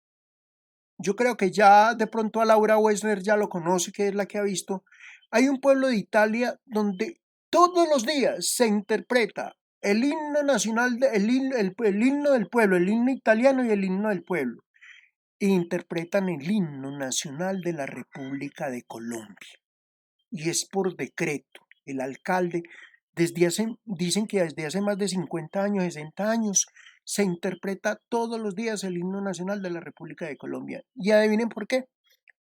yo creo que ya de pronto a Laura Wessner ya lo conoce, que es la que ha visto. Hay un pueblo de Italia donde todos los días se interpreta el himno nacional, el himno del pueblo, el himno italiano y el himno del pueblo. E interpretan el himno nacional de la República de Colombia. Y es por decreto. El alcalde, dicen que desde hace más de 50 años, 60 años, se interpreta todos los días el himno nacional de la República de Colombia. ¿Y adivinen por qué?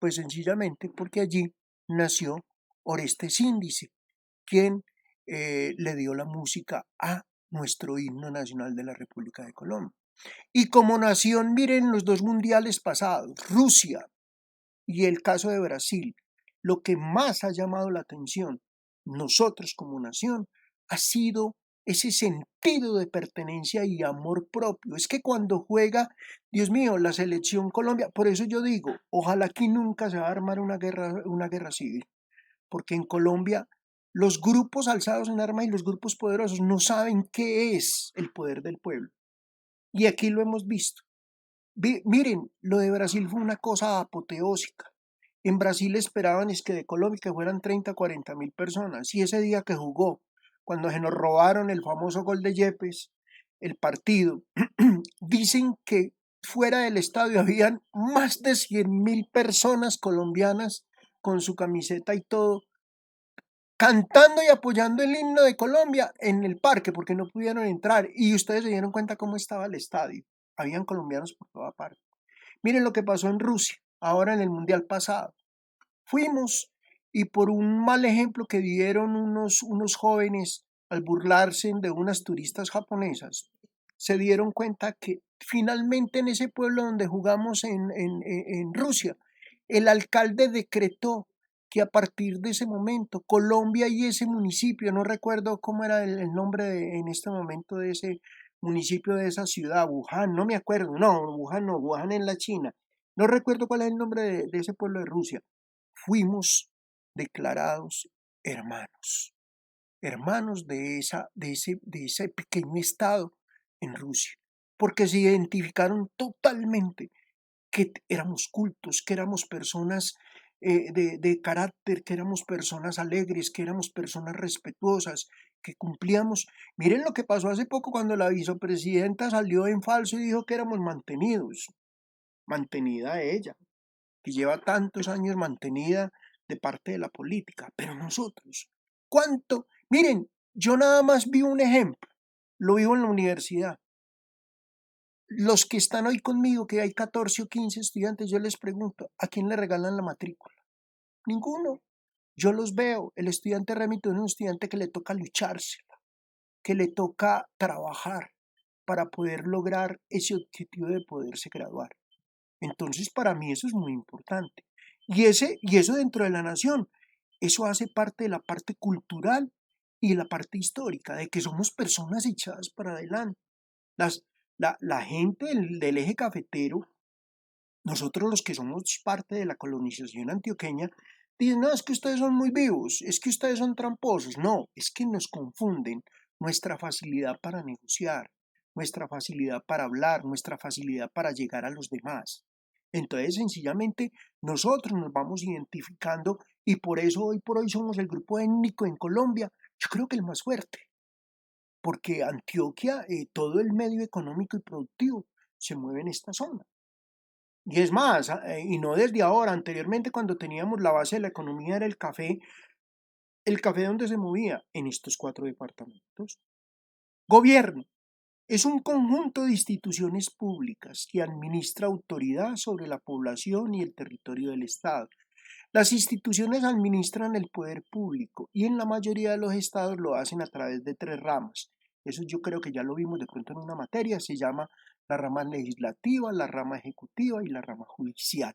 Pues sencillamente porque allí nació Orestes Índice, quien le dio la música a nuestro himno nacional de la República de Colombia. Y como nación, miren los dos mundiales pasados, Rusia y el caso de Brasil, lo que más ha llamado la atención, nosotros como nación, ha sido ese sentido de pertenencia y amor propio. Es que cuando juega, Dios mío, la selección Colombia, por eso yo digo, ojalá aquí nunca se va a armar una guerra civil, porque en Colombia los grupos alzados en armas y los grupos poderosos no saben qué es el poder del pueblo. Y aquí lo hemos visto. Miren, lo de Brasil fue una cosa apoteósica. En Brasil esperaban es que de Colombia que fueran 30, 40 mil personas. Y ese día que jugó, cuando se nos robaron el famoso gol de Yepes, el partido, dicen que fuera del estadio habían más de 100.000 personas colombianas con su camiseta y todo, cantando y apoyando el himno de Colombia en el parque porque no pudieron entrar. Y ustedes se dieron cuenta cómo estaba el estadio. Habían colombianos por toda parte. Miren lo que pasó en Rusia, ahora en el Mundial pasado. Fuimos y por un mal ejemplo que dieron unos jóvenes al burlarse de unas turistas japonesas, se dieron cuenta que finalmente en ese pueblo donde jugamos en Rusia, el alcalde decretó que a partir de ese momento Colombia y ese municipio, no recuerdo cómo era el nombre en este momento de ese municipio, de esa ciudad, Wuhan, no me acuerdo, no, Wuhan no, Wuhan en la China, no recuerdo cuál es el nombre de ese pueblo de Rusia, fuimos declarados hermanos, hermanos de ese pequeño estado en Rusia. porque se identificaron totalmente que éramos cultos, que éramos personas de carácter, que éramos personas alegres, que éramos personas respetuosas, que cumplíamos. Miren lo que pasó hace poco cuando la vicepresidenta salió en falso y dijo que éramos mantenidos, mantenida ella, que lleva tantos años mantenida de parte de la política, pero nosotros, ¿cuánto? Miren, yo nada más vi un ejemplo, lo vivo en la universidad. Los que están hoy conmigo, que hay 14 o 15 estudiantes, yo les pregunto, ¿a quién le regalan la matrícula? Ninguno. Yo los veo. El estudiante remito es un estudiante que le toca luchársela, que le toca trabajar para poder lograr ese objetivo de poderse graduar. Entonces, para mí eso es muy importante. Y eso dentro de la nación, eso hace parte de la parte cultural y de la parte histórica, de que somos personas echadas para adelante. Las, la gente del eje cafetero, nosotros los que somos parte de la colonización antioqueña, dicen, no, es que ustedes son muy vivos, es que ustedes son tramposos. No, es que nos confunden nuestra facilidad para negociar, nuestra facilidad para hablar, nuestra facilidad para llegar a los demás. Entonces, sencillamente, nosotros nos vamos identificando y por eso hoy por hoy somos el grupo étnico en Colombia, yo creo que el más fuerte, porque Antioquia, todo el medio económico y productivo se mueve en esta zona. Y es más, y no desde ahora, anteriormente cuando teníamos la base de la economía era el café donde se movía en estos cuatro departamentos. Gobierno es un conjunto de instituciones públicas que administra autoridad sobre la población y el territorio del Estado. Las instituciones administran el poder público y en la mayoría de los estados lo hacen a través de tres ramas. Eso yo creo que ya lo vimos de pronto en una materia, se llama la rama legislativa, la rama ejecutiva y la rama judicial.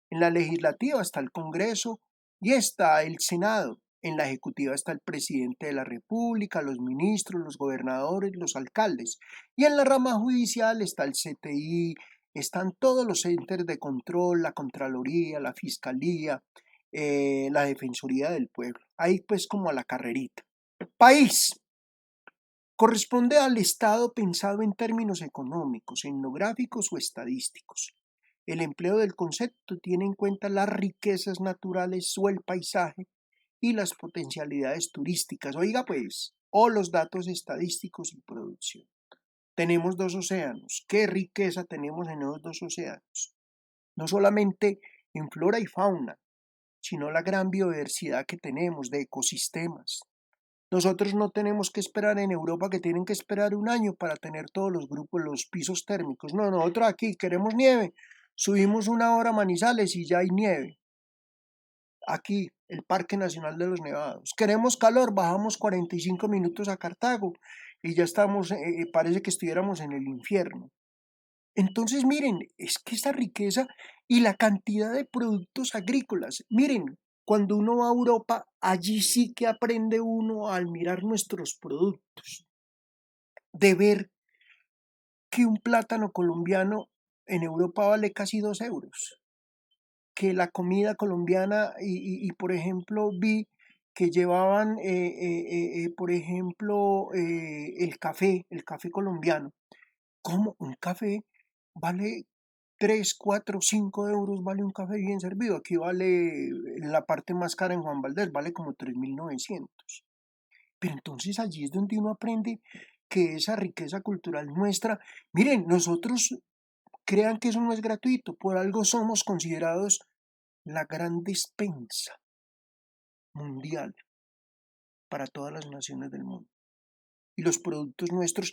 En la legislativa está el Congreso y está el Senado. En la ejecutiva está el presidente de la República, los ministros, los gobernadores, los alcaldes. Y en la rama judicial está el CTI, están todos los entes de control, la Contraloría, la Fiscalía, la Defensoría del Pueblo. Ahí pues como a la carrerita. País. Corresponde al Estado pensado en términos económicos, etnográficos o estadísticos. El empleo del concepto tiene en cuenta las riquezas naturales o el paisaje y las potencialidades turísticas, oiga pues, o los datos estadísticos y producción. Tenemos dos océanos. ¿Qué riqueza tenemos en esos dos océanos? No solamente en flora y fauna, sino la gran biodiversidad que tenemos de ecosistemas. Nosotros no tenemos que esperar en Europa que tienen que esperar un año para tener todos los grupos, los pisos térmicos. No, nosotros aquí queremos nieve. Subimos una hora a Manizales y ya hay nieve. Aquí, el Parque Nacional de los Nevados. Queremos calor, bajamos 45 minutos a Cartago y ya estamos, parece que estuviéramos en el infierno. Entonces, miren, es que esa riqueza y la cantidad de productos agrícolas, miren, cuando uno va a Europa, allí sí que aprende uno al mirar nuestros productos, de ver que un plátano colombiano en Europa vale casi 2 euros, que la comida colombiana por ejemplo, vi que llevaban, por ejemplo, el café colombiano. ¿Cómo un café vale 3 4 5 euros vale un café bien servido? Aquí vale, la parte más cara en Juan Valdez, vale como 3.900. Pero entonces allí es donde uno aprende que esa riqueza cultural nuestra, miren, nosotros crean que eso no es gratuito, por algo somos considerados la gran despensa mundial para todas las naciones del mundo. Y los productos nuestros,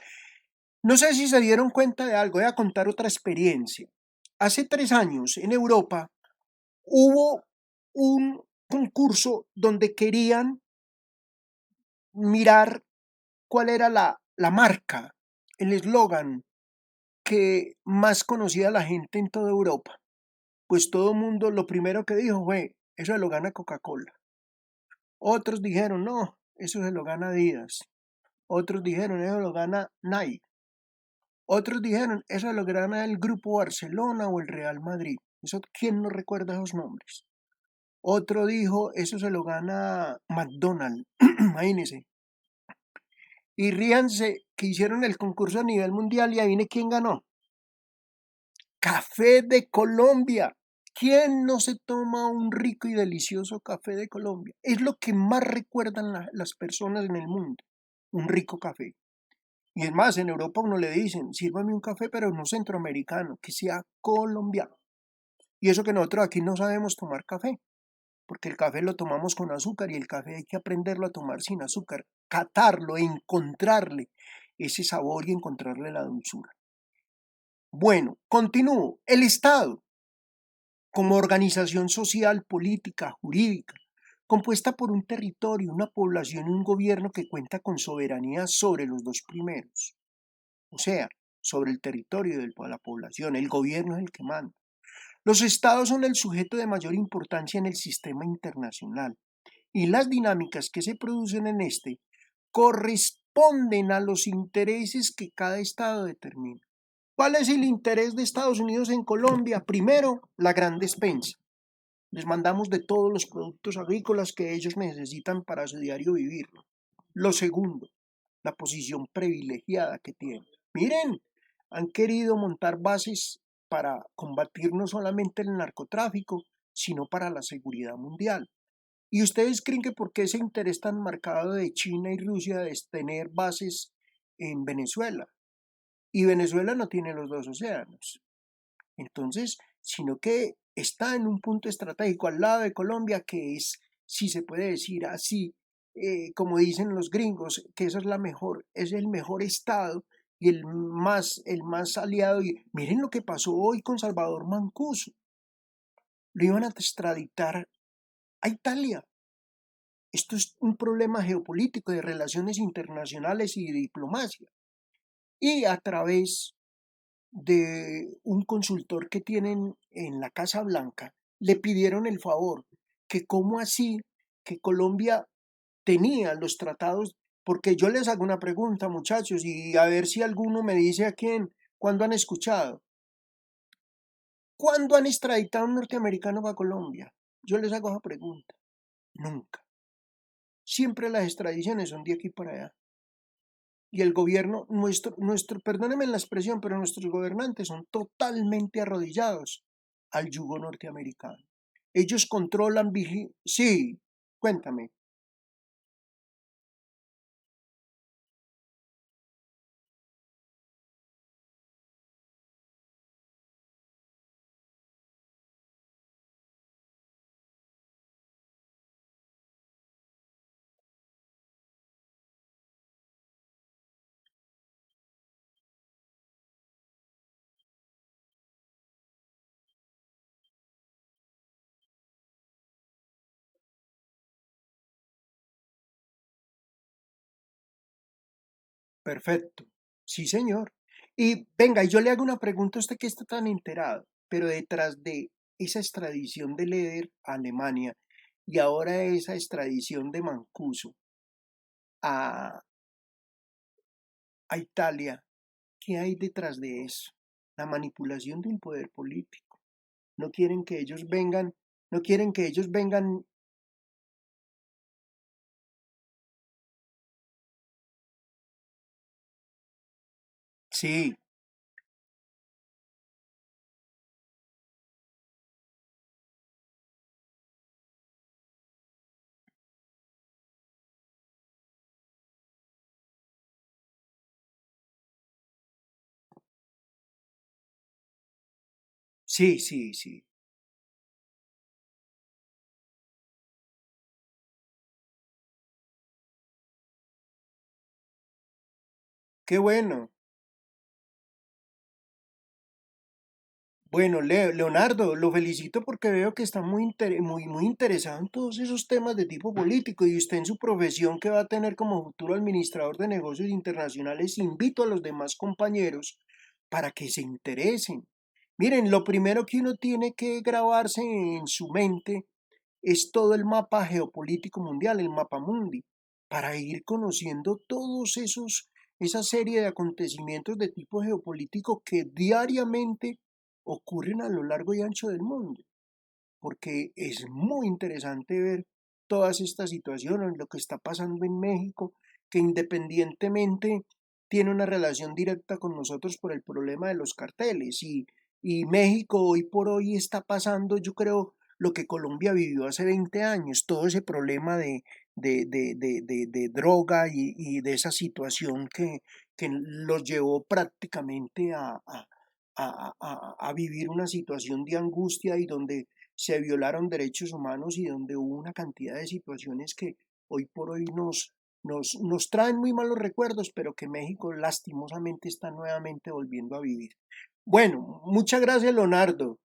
no sé si se dieron cuenta de algo, voy a contar otra experiencia. Hace 3 años en Europa hubo un concurso donde querían mirar cuál era la marca, el eslogan que más conocía la gente en toda Europa. Pues todo el mundo lo primero que dijo fue, eso se lo gana Coca-Cola. Otros dijeron, no, eso se lo gana Adidas. Otros dijeron, eso lo gana Nike. Otros dijeron, eso lo gana el Grupo Barcelona o el Real Madrid. Eso, ¿quién no recuerda esos nombres? Otro dijo, eso se lo gana McDonald's. Imagínense. Y ríanse que hicieron el concurso a nivel mundial y adivine quién ganó. Café de Colombia. ¿Quién no se toma un rico y delicioso café de Colombia? Es lo que más recuerdan las personas en el mundo, un rico café. Y es más, en Europa uno le dicen, sírvame un café, pero no centroamericano, que sea colombiano. Y eso que nosotros aquí no sabemos tomar café, porque el café lo tomamos con azúcar y el café hay que aprenderlo a tomar sin azúcar, catarlo, encontrarle ese sabor y encontrarle la dulzura. Bueno, continúo. El Estado, como organización social, política, jurídica, compuesta por un territorio, una población y un gobierno que cuenta con soberanía sobre los dos primeros, o sea, sobre el territorio de la población, el gobierno es el que manda. Los estados son el sujeto de mayor importancia en el sistema internacional y las dinámicas que se producen en este corresponden a los intereses que cada estado determina. ¿Cuál es el interés de Estados Unidos en Colombia? Primero, la gran despensa. Les mandamos de todos los productos agrícolas que ellos necesitan para su diario vivir. Lo segundo, la posición privilegiada que tienen. Miren, han querido montar bases para combatir no solamente el narcotráfico, sino para la seguridad mundial. ¿Y ustedes creen que por qué ese interés tan marcado de China y Rusia de tener bases en Venezuela? Y Venezuela no tiene los dos océanos. Entonces, sino que está en un punto estratégico al lado de Colombia, que es, si se puede decir así, como dicen los gringos, que esa es la mejor, es el mejor estado y el más aliado. Y miren lo que pasó hoy con Salvador Mancuso. Lo iban a extraditar a Italia. Esto es un problema geopolítico de relaciones internacionales y de diplomacia. Y a través de un consultor que tienen en la Casa Blanca, le pidieron el favor, que cómo así que Colombia tenía los tratados, porque yo les hago una pregunta, muchachos, y a ver si alguno me dice a quién, cuándo han escuchado, cuándo han extraditado a un norteamericano para Colombia. Yo les hago esa pregunta. Nunca. Siempre las extradiciones son de aquí para allá. Y el gobierno, perdónenme la expresión, pero nuestros gobernantes son totalmente arrodillados al yugo norteamericano. Ellos controlan, sí, cuéntame. Perfecto. Sí, señor. Y venga, yo le hago una pregunta a usted que está tan enterado, pero detrás de esa extradición de Leder a Alemania y ahora esa extradición de Mancuso a, a Italia, ¿qué hay detrás de eso? La manipulación de un poder político. No quieren que ellos vengan, no quieren que ellos vengan. Sí, sí, sí, sí. Qué bueno. Bueno, Leonardo, lo felicito porque veo que está muy interesado en todos esos temas de tipo político y usted en su profesión que va a tener como futuro administrador de negocios internacionales, invito a los demás compañeros para que se interesen. Miren, lo primero que uno tiene que grabarse en su mente es todo el mapa geopolítico mundial, el mapa mundi, para ir conociendo esa serie de acontecimientos de tipo geopolítico que diariamente ocurren a lo largo y ancho del mundo, porque es muy interesante ver todas estas situaciones, lo que está pasando en México, que independientemente tiene una relación directa con nosotros por el problema de los carteles. Y México hoy por hoy está pasando, yo creo, lo que Colombia vivió hace 20 años, todo ese problema de droga y de esa situación que los llevó prácticamente a vivir una situación de angustia y donde se violaron derechos humanos y donde hubo una cantidad de situaciones que hoy por hoy nos traen muy malos recuerdos, pero que México lastimosamente está nuevamente volviendo a vivir. Bueno, muchas gracias, Leonardo.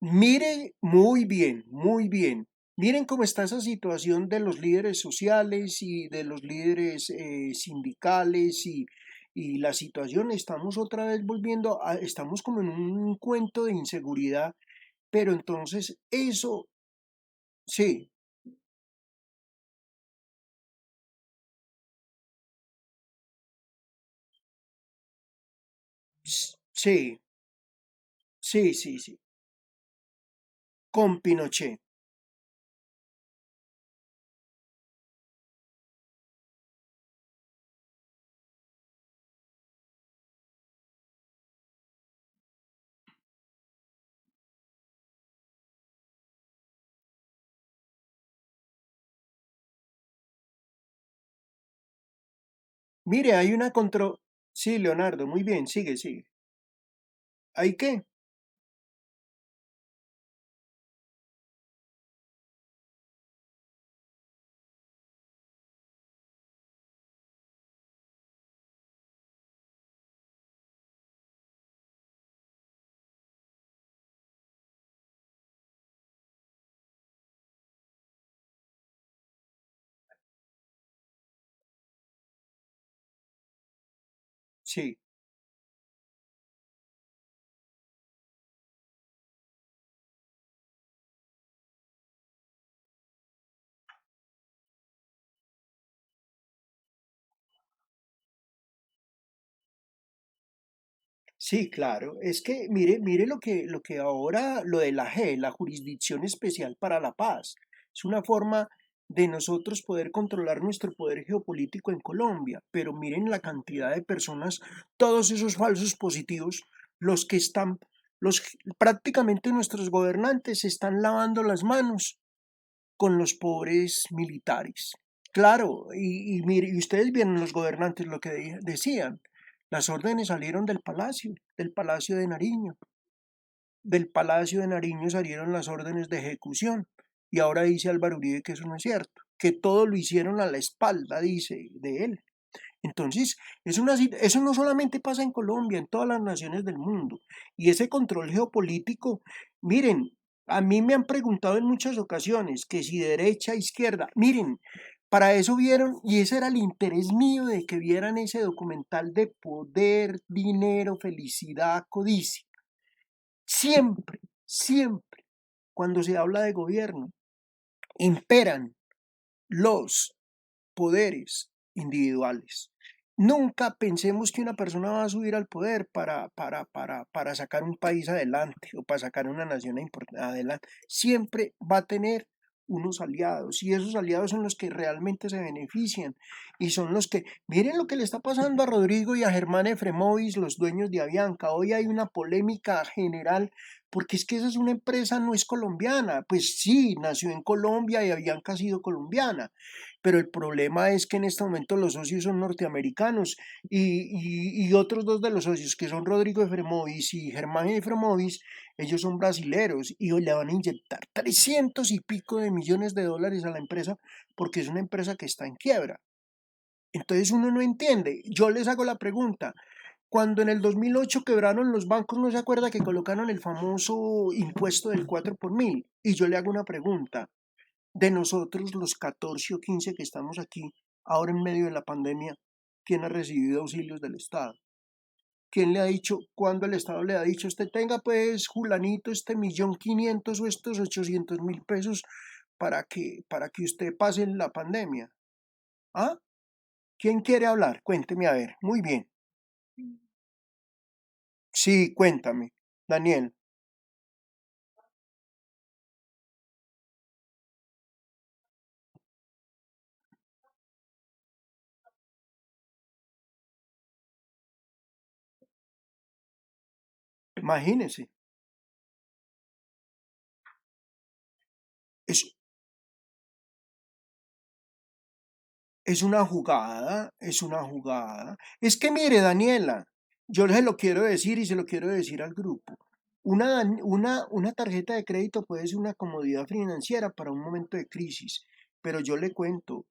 Mire, muy bien, muy bien. Miren cómo está esa situación de los líderes sociales y de los líderes sindicales y la situación, estamos otra vez volviendo estamos como en un cuento de inseguridad, pero entonces eso, sí, sí, sí, sí, sí, con Pinochet. Mire, hay una contro... Sí, Leonardo, muy bien, sigue, sigue. ¿Hay qué? Sí. Sí, claro. Es que mire, mire lo que ahora, lo de la G, la Jurisdicción Especial para la Paz, es una forma de nosotros poder controlar nuestro poder geopolítico en Colombia. Pero miren la cantidad de personas, todos esos falsos positivos, los que están, prácticamente nuestros gobernantes se están lavando las manos con los pobres militares. Claro, y mire, y ustedes vieron los gobernantes lo que decían. Las órdenes salieron del Palacio de Nariño. Del Palacio de Nariño salieron las órdenes de ejecución. Y ahora dice Álvaro Uribe que eso no es cierto, que todo lo hicieron a la espalda, dice, de él. Entonces, eso no solamente pasa en Colombia, en todas las naciones del mundo. Y ese control geopolítico, miren, a mí me han preguntado en muchas ocasiones que si derecha, izquierda, miren, para eso vieron, y ese era el interés mío de que vieran ese documental de poder, dinero, felicidad, codicia. Siempre, siempre, cuando se habla de gobierno, imperan los poderes individuales. Nunca pensemos que una persona va a subir al poder para sacar un país adelante o para sacar una nación adelante. Siempre va a tener unos aliados y esos aliados son los que realmente se benefician y son los que, miren lo que le está pasando a Rodrigo y a Germán Efremovis, los dueños de Avianca. Hoy hay una polémica general porque es que esa es una empresa, no es colombiana. Pues sí, nació en Colombia y Avianca ha sido colombiana, pero el problema es que en este momento los socios son norteamericanos y otros dos de los socios, que son Rodrigo Efremovis y Germán Efremovis, ellos son brasileros y le van a inyectar 300 y pico de millones de dólares a la empresa porque es una empresa que está en quiebra. Entonces uno no entiende. Yo les hago la pregunta. Cuando en el 2008 quebraron los bancos, ¿no se acuerda que colocaron el famoso impuesto del 4 por mil? Y yo le hago una pregunta de nosotros los 14 o 15 que estamos aquí, ahora en medio de la pandemia, ¿quién ha recibido auxilios del Estado? ¿Quién le ha dicho, cuando el Estado le ha dicho, usted tenga pues, Julanito, este 1.500.000 o estos 800.000 pesos para que usted pase la pandemia? ¿Ah? ¿Quién quiere hablar? Cuénteme a ver. Muy bien. Sí, cuéntame, Daniel. Imagínense, es, es una jugada, es una jugada. Es que mire, Daniela, yo se lo quiero decir y se lo quiero decir al grupo. Una tarjeta de crédito puede ser una comodidad financiera para un momento de crisis, pero yo le cuento,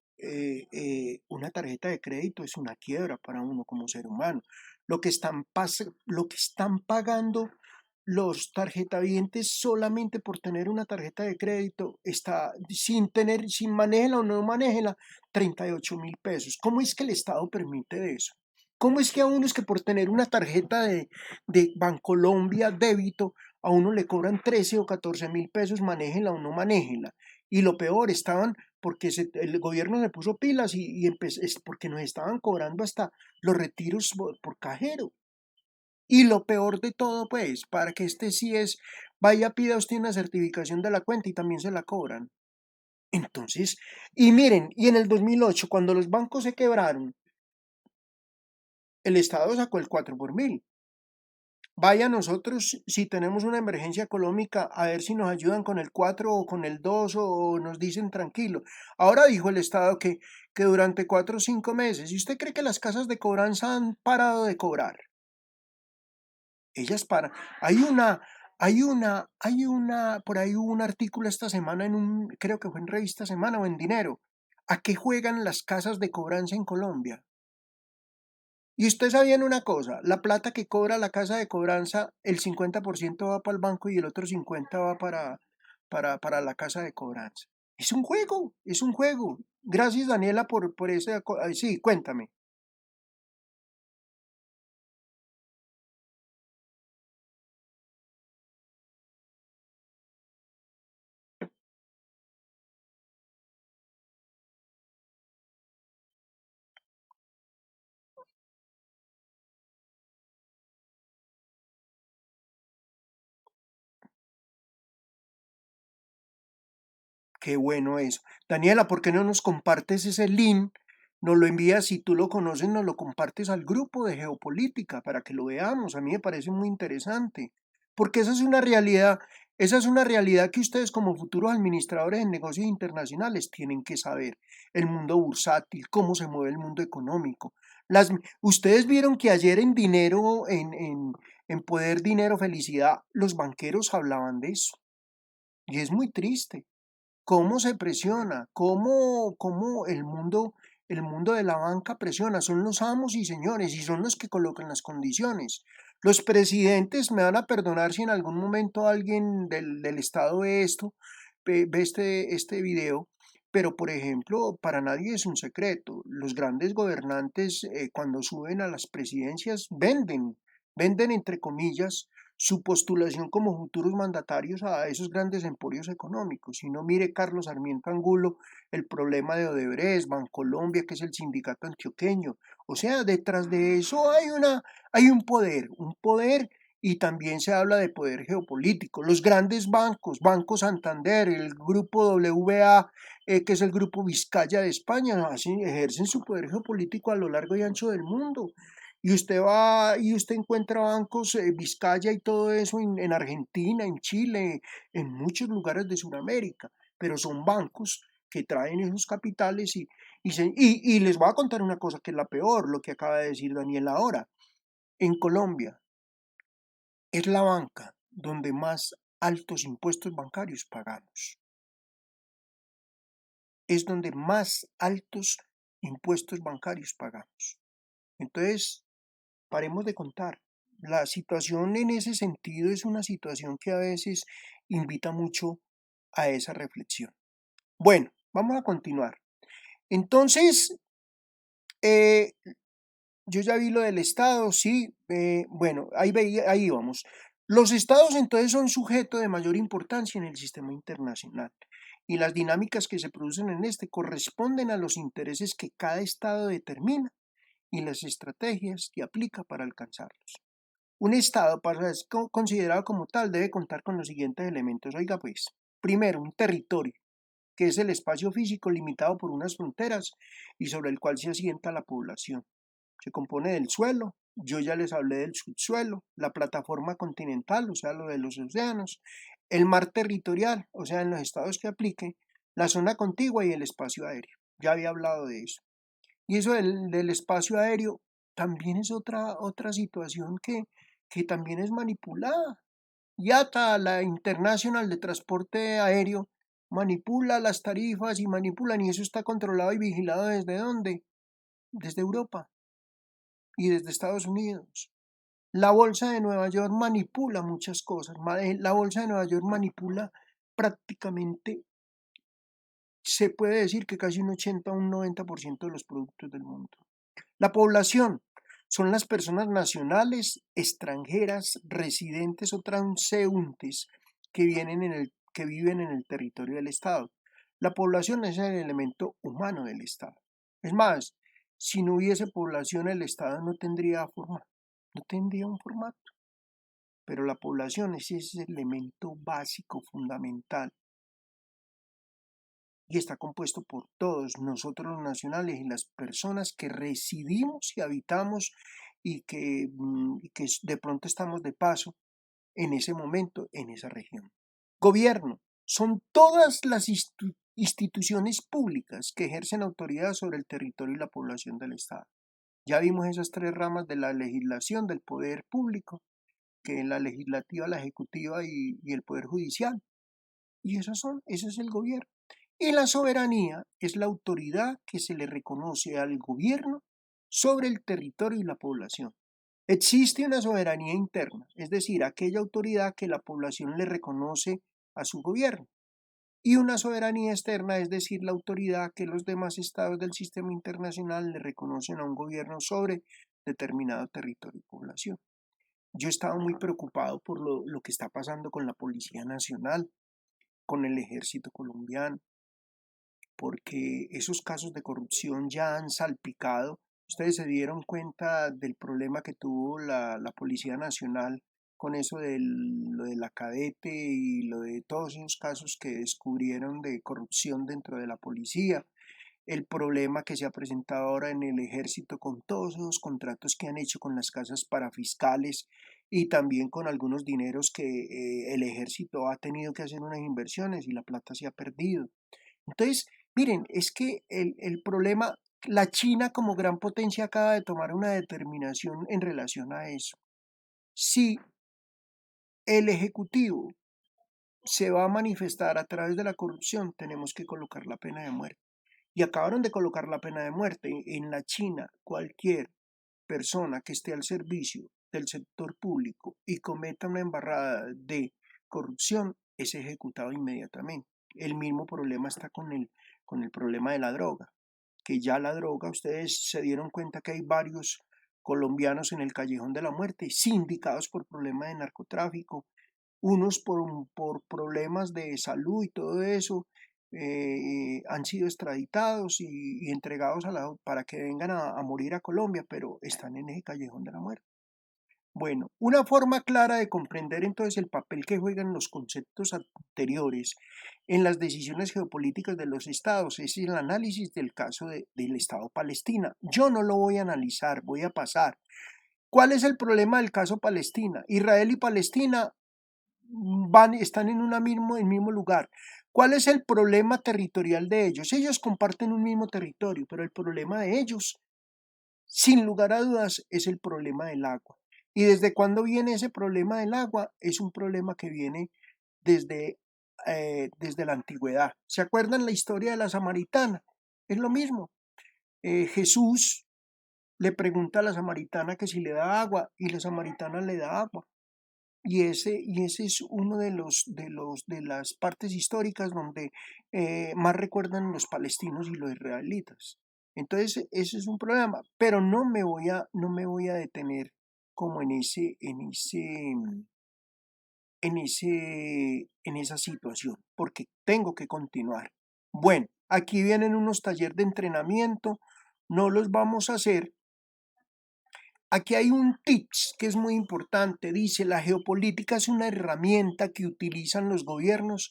una tarjeta de crédito es una quiebra para uno como ser humano. Lo que están pagando los tarjetavientes solamente por tener una tarjeta de crédito está sin manéjela o no manéjela, 38.000 pesos. ¿Cómo es que el Estado permite eso? ¿Cómo es que a uno es que por tener una tarjeta de Bancolombia débito, a uno le cobran 13 o 14.000 pesos, manéjela o no manéjela? Y lo peor, estaban, porque el gobierno se puso pilas es porque nos estaban cobrando hasta los retiros por cajero. Y lo peor de todo, pues, para que este sí es, vaya, pida usted una certificación de la cuenta y también se la cobran. Entonces, y miren, y en el 2008, cuando los bancos se quebraron, el Estado sacó el 4 por mil. Vaya nosotros, si tenemos una emergencia económica, a ver si nos ayudan con el 4 o con el 2 o nos dicen tranquilo. Ahora dijo el Estado que durante 4 o 5 meses, ¿y usted cree que las casas de cobranza han parado de cobrar? Ellas paran. Por ahí hubo un artículo esta semana creo que fue en Revista Semana o en Dinero. ¿A qué juegan las casas de cobranza en Colombia? Y usted sabían una cosa, la plata que cobra la casa de cobranza, el 50% va para el banco y el otro 50% va para la casa de cobranza. Es un juego, es un juego. Gracias, Daniela, por ese... Sí, cuéntame. Qué bueno eso. Daniela, ¿por qué no nos compartes ese link? Nos lo envías, si tú lo conoces, nos lo compartes al grupo de geopolítica para que lo veamos. A mí me parece muy interesante, porque esa es una realidad que ustedes como futuros administradores en negocios internacionales tienen que saber. El mundo bursátil, cómo se mueve el mundo económico. Ustedes vieron que ayer en Dinero, en Poder, Dinero, Felicidad, los banqueros hablaban de eso. Y es muy triste cómo se presiona, cómo el mundo de la banca presiona, son los amos y señores y son los que colocan las condiciones. Los presidentes, me van a perdonar si en algún momento alguien del Estado ve esto, ve este video, pero por ejemplo, para nadie es un secreto, los grandes gobernantes cuando suben a las presidencias venden entre comillas su postulación como futuros mandatarios a esos grandes emporios económicos. Si no, mire Carlos Sarmiento Angulo, el problema de Odebrecht, Bancolombia, que es el sindicato antioqueño. O sea, detrás de eso hay un poder y también se habla de poder geopolítico. Los grandes bancos, Banco Santander, el grupo WA, que es el grupo Vizcaya de España, ejercen su poder geopolítico a lo largo y ancho del mundo. Y usted va y usted encuentra bancos, Vizcaya y todo eso en Argentina, en Chile, en muchos lugares de Sudamérica, pero son bancos que traen esos capitales y les voy a contar una cosa que es la peor, lo que acaba de decir Daniel ahora. En Colombia es la banca donde más altos impuestos bancarios pagamos. Es donde más altos impuestos bancarios pagamos. Entonces, paremos de contar. La situación en ese sentido es una situación que a veces invita mucho a esa reflexión. Bueno, vamos a continuar. Entonces, eh, yo ya vi lo del Estado, sí, bueno, ahí vamos. Los estados entonces son sujetos de mayor importancia en el sistema internacional y las dinámicas que se producen en este corresponden a los intereses que cada estado determina y las estrategias que aplica para alcanzarlos. Un Estado, para ser considerado como tal, debe contar con los siguientes elementos. Oiga, pues, primero, un territorio, que es el espacio físico limitado por unas fronteras y sobre el cual se asienta la población. Se compone del suelo Yo ya les hablé del subsuelo, la plataforma continental, o sea, lo de los océanos, el mar territorial, o sea, en los estados que aplique, la zona contigua y el espacio aéreo. Ya había hablado de eso. Y eso del espacio aéreo también es otra situación que también es manipulada. IATA, la Internacional de Transporte Aéreo, manipula las tarifas y manipulan, y eso está controlado y vigilado desde dónde? Desde Europa y desde Estados Unidos. La Bolsa de Nueva York manipula muchas cosas. La Bolsa de Nueva York manipula prácticamente, se puede decir que casi un 80 o un 90% de los productos del mundo. La población son las personas nacionales, extranjeras, residentes o transeúntes que viven en el territorio del Estado. La población es el elemento humano del Estado. Es más, si no hubiese población, el Estado no tendría forma, no tendría un formato. Pero la población es ese elemento básico, fundamental, y está compuesto por todos nosotros los nacionales y las personas que residimos y habitamos y que de pronto estamos de paso en ese momento en esa región. Gobierno son todas las instituciones públicas que ejercen autoridad sobre el territorio y la población del Estado. Ya vimos esas tres ramas de la legislación del poder público, que es la legislativa, la ejecutiva y el poder judicial. Y eso es el gobierno. Y la soberanía es la autoridad que se le reconoce al gobierno sobre el territorio y la población. Existe una soberanía interna, es decir, aquella autoridad que la población le reconoce a su gobierno. Y una soberanía externa, es decir, la autoridad que los demás estados del sistema internacional le reconocen a un gobierno sobre determinado territorio y población. Yo estaba muy preocupado por lo que está pasando con la Policía Nacional, con el Ejército Colombiano, porque esos casos de corrupción ya han salpicado. Ustedes se dieron cuenta del problema que tuvo la Policía Nacional con eso lo de la cadete y lo de todos esos casos que descubrieron de corrupción dentro de la policía, el problema que se ha presentado ahora en el ejército con todos esos contratos que han hecho con las casas parafiscales y también con algunos dineros que el ejército ha tenido que hacer unas inversiones y la plata se ha perdido. Entonces, miren, es que el problema, la China como gran potencia acaba de tomar una determinación en relación a eso. Si el Ejecutivo se va a manifestar a través de la corrupción, tenemos que colocar la pena de muerte. Y acabaron de colocar la pena de muerte. En la China, cualquier persona que esté al servicio del sector público y cometa una embarrada de corrupción es ejecutado inmediatamente. El mismo problema está con el problema de la droga, que ya la droga, ustedes se dieron cuenta que hay varios colombianos en el callejón de la muerte, sindicados por problemas de narcotráfico, unos por problemas de salud y todo eso, han sido extraditados y entregados para que vengan a morir a Colombia, pero están en ese callejón de la muerte. Bueno, una forma clara de comprender entonces el papel que juegan los conceptos anteriores en las decisiones geopolíticas de los estados es el análisis del caso del Estado Palestina. Yo no lo voy a analizar, voy a pasar. ¿Cuál es el problema del caso Palestina? Israel y Palestina están en el mismo lugar. ¿Cuál es el problema territorial de ellos? Ellos comparten un mismo territorio, pero el problema de ellos, sin lugar a dudas, es el problema del agua. ¿Y desde cuándo viene ese problema del agua? Es un problema que viene desde, desde la antigüedad. ¿Se acuerdan la historia de la samaritana? Es lo mismo. Jesús le pregunta a la samaritana que si le da agua y la samaritana le da agua. Y ese es uno de las partes históricas donde más recuerdan los palestinos y los israelitas. Entonces, ese es un problema, pero no me voy a detener como en esa situación, porque tengo que continuar. Bueno, aquí vienen unos talleres de entrenamiento, no los vamos a hacer. Aquí hay un tips que es muy importante. Dice, la geopolítica es una herramienta que utilizan los gobiernos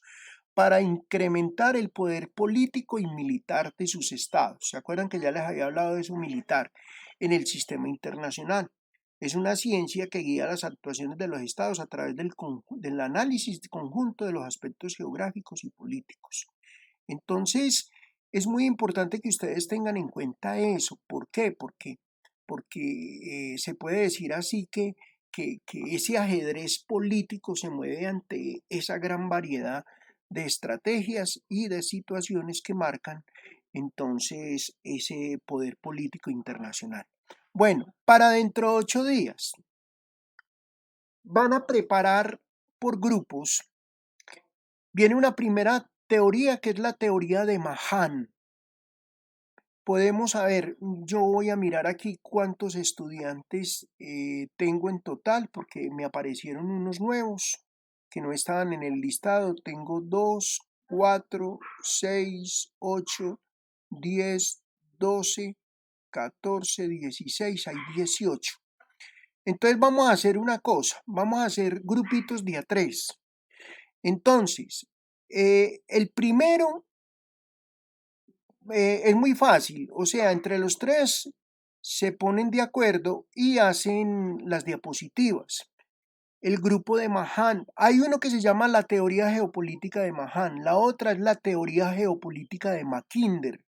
para incrementar el poder político y militar de sus estados. ¿Se acuerdan que ya les había hablado de eso militar en el sistema internacional? Es una ciencia que guía las actuaciones de los estados a través del análisis conjunto de los aspectos geográficos y políticos. Entonces, es muy importante que ustedes tengan en cuenta eso. ¿Por qué? Porque se puede decir así que ese ajedrez político se mueve ante esa gran variedad de estrategias y de situaciones que marcan entonces ese poder político internacional. Bueno, para dentro de 8 días van a preparar por grupos. Viene una primera teoría que es la teoría de Mahan. Podemos saber, yo voy a mirar aquí cuántos estudiantes tengo en total porque me aparecieron unos nuevos que no estaban en el listado. Tengo 2, 4, 6, 8, 10, 12, 14, 16, hay 18. Entonces vamos a hacer una cosa, vamos a hacer grupitos de a 3. Entonces, el primero es muy fácil, o sea, entre los tres se ponen de acuerdo y hacen las diapositivas. El grupo de Mahan, hay uno que se llama la teoría geopolítica de Mahan, la otra es la teoría geopolítica de Mackinder.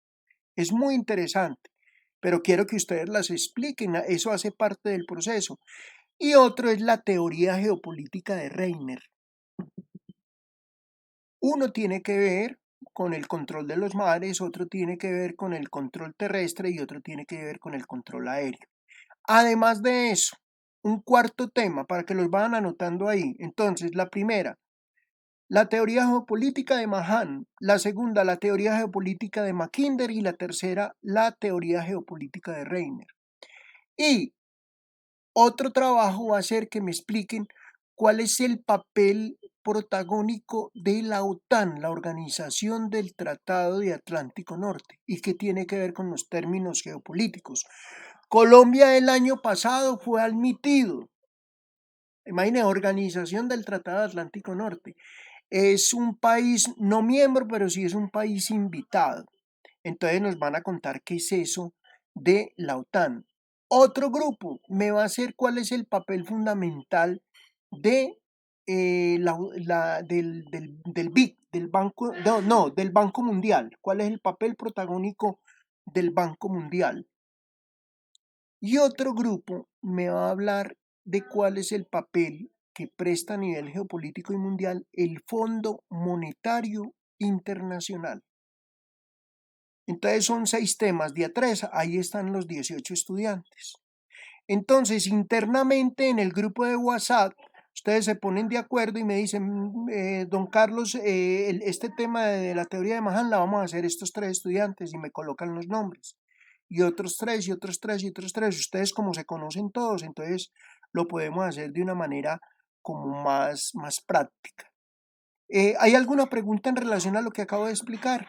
Es muy interesante, pero quiero que ustedes las expliquen, eso hace parte del proceso. Y otro es la teoría geopolítica de Reiner. Uno tiene que ver con el control de los mares, otro tiene que ver con el control terrestre y otro tiene que ver con el control aéreo. Además de eso, un cuarto tema para que los vayan anotando ahí. Entonces, la primera, la teoría geopolítica de Mahan, la segunda, la teoría geopolítica de Mackinder y la tercera, la teoría geopolítica de Reiner. Y otro trabajo va a ser que me expliquen cuál es el papel protagónico de la OTAN, la Organización del Tratado de Atlántico Norte, y qué tiene que ver con los términos geopolíticos. Colombia el año pasado fue admitido, imagínense, Organización del Tratado de Atlántico Norte. Es un país no miembro, pero sí es un país invitado. Entonces nos van a contar qué es eso de la OTAN. Otro grupo me va a hacer cuál es el papel fundamental de del BIC, del Banco, no, del Banco Mundial. ¿Cuál es el papel protagónico del Banco Mundial? Y otro grupo me va a hablar de cuál es el papel que presta a nivel geopolítico y mundial el Fondo Monetario Internacional. Entonces son 6 temas, día 3, ahí están los 18 estudiantes. Entonces, internamente en el grupo de WhatsApp, ustedes se ponen de acuerdo y me dicen, don Carlos, este tema de la teoría de Mahan la vamos a hacer estos 3 estudiantes y me colocan los nombres. Y otros 3, y otros 3, y otros 3. Ustedes como se conocen todos, entonces lo podemos hacer de una manera como más práctica. ¿Hay alguna pregunta en relación a lo que acabo de explicar?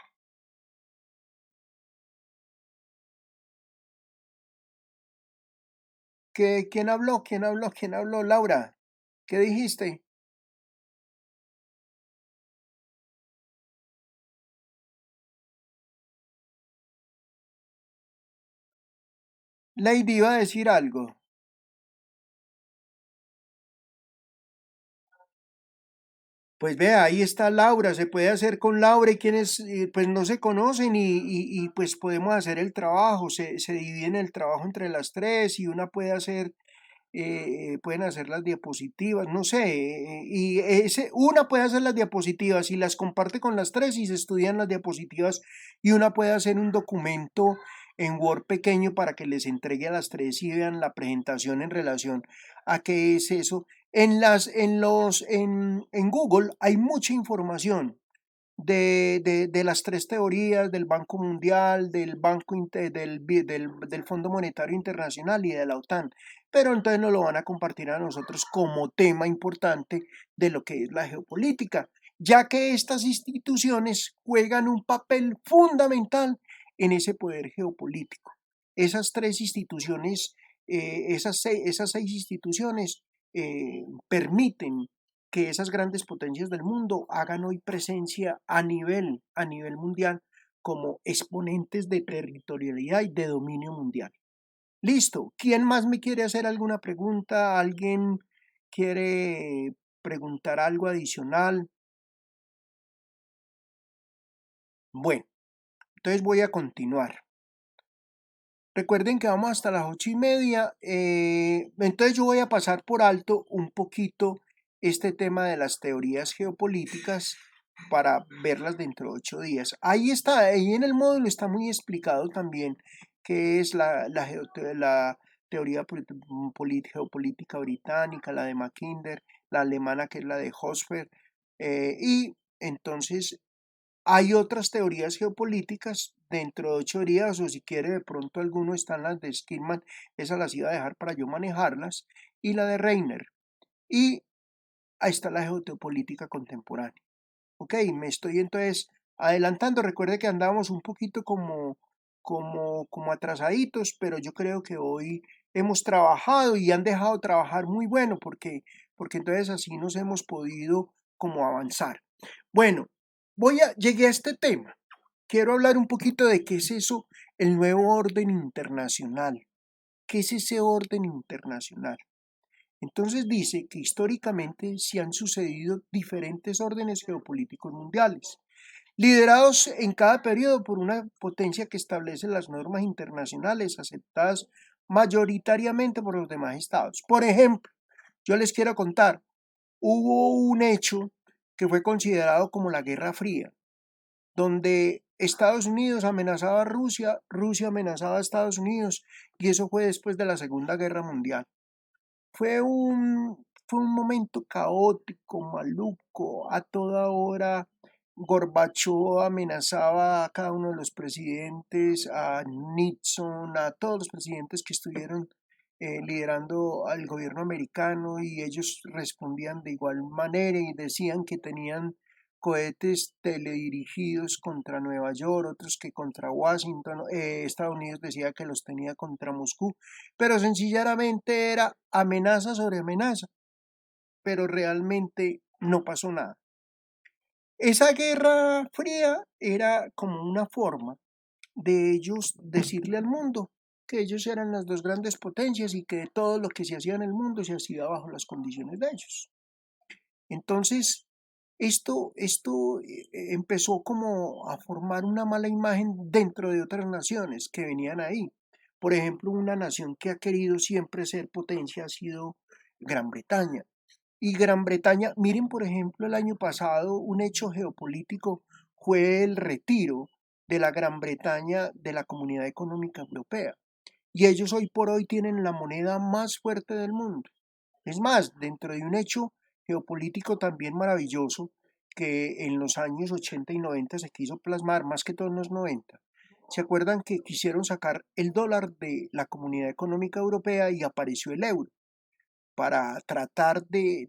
¿Quién habló? ¿Quién habló? ¿Quién habló? Laura, ¿qué dijiste? Lady iba a decir algo. Pues vea, ahí está Laura, se puede hacer con Laura y quienes pues no se conocen y, pues podemos hacer el trabajo, se dividen el trabajo entre las tres y una puede hacer, pueden hacer las diapositivas, no sé, una puede hacer las diapositivas y las comparte con las tres y se estudian las diapositivas y una puede hacer un documento en Word pequeño para que les entregue a las tres y vean la presentación en relación a qué es eso. En Google hay mucha información de las 3 teorías del Banco Mundial, del Fondo Monetario Internacional y de la OTAN, pero entonces nos lo van a compartir a nosotros como tema importante de lo que es la geopolítica, ya que estas instituciones juegan un papel fundamental en ese poder geopolítico. Esas 3 instituciones, esas seis instituciones permiten que esas grandes potencias del mundo hagan hoy presencia a nivel mundial como exponentes de territorialidad y de dominio mundial. Listo. ¿Quién más me quiere hacer alguna pregunta? ¿Alguien quiere preguntar algo adicional? Bueno, entonces voy a continuar. Recuerden que vamos hasta las 8:30. Entonces yo voy a pasar por alto un poquito este tema de las teorías geopolíticas para verlas dentro de 8 días. Ahí está, ahí en el módulo está muy explicado también qué es la teoría geopolítica británica, la de Mackinder, la alemana que es la de Hosfer, y entonces hay otras teorías geopolíticas dentro de 8 días, o si quiere de pronto alguno están las de Skillman, esas las iba a dejar para yo manejarlas, y la de Reiner. Y ahí está la geopolítica contemporánea. Ok, me estoy entonces adelantando. Recuerde que andábamos un poquito como atrasaditos, pero yo creo que hoy hemos trabajado y han dejado trabajar muy bueno porque entonces así nos hemos podido como avanzar. Bueno, llegué a este tema. Quiero hablar un poquito de qué es eso, el nuevo orden internacional. ¿Qué es ese orden internacional? Entonces dice que históricamente se han sucedido diferentes órdenes geopolíticos mundiales, liderados en cada periodo por una potencia que establece las normas internacionales aceptadas mayoritariamente por los demás estados. Por ejemplo, yo les quiero contar, hubo un hecho que fue considerado como la Guerra Fría, donde Estados Unidos amenazaba a Rusia, Rusia amenazaba a Estados Unidos, y eso fue después de la Segunda Guerra Mundial. Fue un momento caótico, maluco, a toda hora. Gorbachov amenazaba a cada uno de los presidentes, a Nixon, a todos los presidentes que estuvieron liderando al gobierno americano, y ellos respondían de igual manera y decían que tenían cohetes teledirigidos contra Nueva York, otros que contra Washington. Estados Unidos decía que los tenía contra Moscú, pero sencillamente era amenaza sobre amenaza, pero realmente no pasó nada. Esa guerra fría era como una forma de ellos decirle al mundo que ellos eran las dos grandes potencias y que todo lo que se hacía en el mundo se hacía bajo las condiciones de ellos. Entonces, esto empezó como a formar una mala imagen dentro de otras naciones que venían ahí. Por ejemplo, una nación que ha querido siempre ser potencia ha sido Gran Bretaña. Y Gran Bretaña, miren por ejemplo el año pasado un hecho geopolítico fue el retiro de la Gran Bretaña de la Comunidad Económica Europea. Y ellos hoy por hoy tienen la moneda más fuerte del mundo. Es más, dentro de un hecho geopolítico también maravilloso que en los años 80 y 90 se quiso plasmar, más que todo en los 90. ¿Se acuerdan que quisieron sacar el dólar de la Comunidad Económica Europea y apareció el euro para tratar de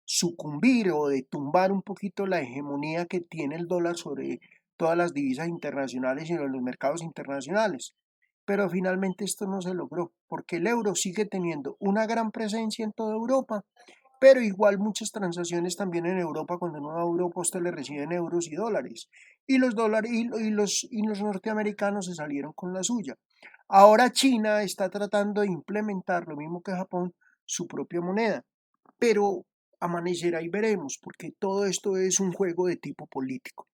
sucumbir o de tumbar un poquito la hegemonía que tiene el dólar sobre todas las divisas internacionales y en los mercados internacionales? Pero finalmente esto no se logró, porque el euro sigue teniendo una gran presencia en toda Europa, pero igual muchas transacciones también en Europa. Cuando uno va a Europa usted le reciben euros y dólares, y los dólares y los norteamericanos se salieron con la suya. Ahora China está tratando de implementar, lo mismo que Japón, su propia moneda, pero amanecerá y veremos, porque todo esto es un juego de tipo político.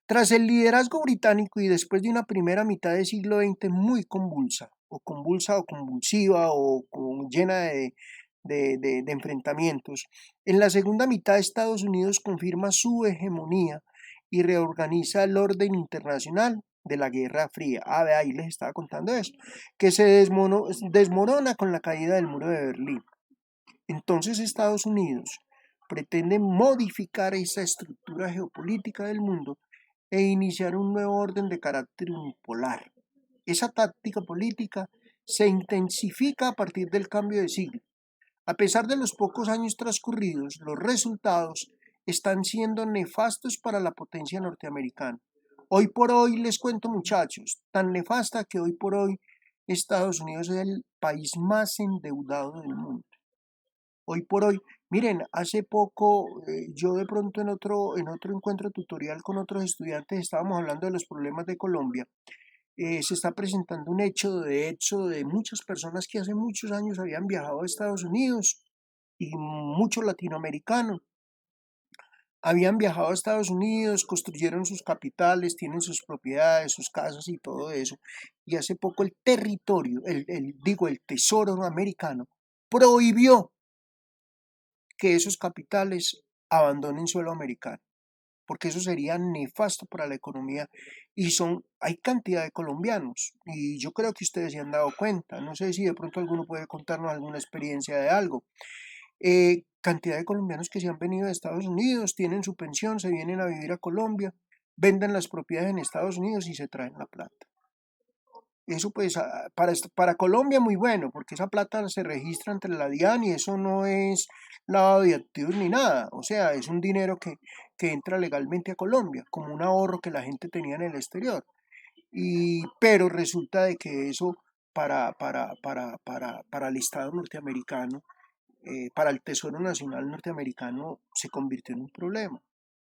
Tras el liderazgo británico y después de una primera mitad del siglo XX muy convulsa o convulsiva o llena de enfrentamientos, en la segunda mitad Estados Unidos confirma su hegemonía y reorganiza el orden internacional de la Guerra Fría. Ahí les estaba contando eso, que se desmorona con la caída del muro de Berlín. Entonces Estados Unidos pretende modificar esa estructura geopolítica del mundo e iniciar un nuevo orden de carácter unipolar. Esa táctica política se intensifica a partir del cambio de siglo. A pesar de los pocos años transcurridos, los resultados están siendo nefastos para la potencia norteamericana. Hoy por hoy, les cuento muchachos, tan nefasta que hoy por hoy Estados Unidos es el país más endeudado del mundo. Hoy por hoy, miren, hace poco yo de pronto en otro encuentro tutorial con otros estudiantes estábamos hablando de los problemas de Colombia. se está presentando un hecho de éxodo de muchas personas que hace muchos años habían viajado a Estados Unidos y muchos latinoamericanos habían viajado a Estados Unidos, construyeron sus capitales, tienen sus propiedades, sus casas y todo eso. Y hace poco el territorio, el Tesoro americano, prohibió que esos capitales abandonen suelo americano, porque eso sería nefasto para la economía. Hay cantidad de colombianos, y yo creo que ustedes se han dado cuenta, no sé si de pronto alguno puede contarnos alguna experiencia de algo. Cantidad de colombianos que se han venido de Estados Unidos, tienen su pensión, se vienen a vivir a Colombia, venden las propiedades en Estados Unidos y se traen la plata. Eso pues para Colombia muy bueno, porque esa plata se registra ante la DIAN y eso no es lavado de activos ni nada. O sea, es un dinero que entra legalmente a Colombia, como un ahorro que la gente tenía en el exterior. Pero resulta de que eso para el Estado norteamericano, para el Tesoro Nacional norteamericano, se convirtió en un problema,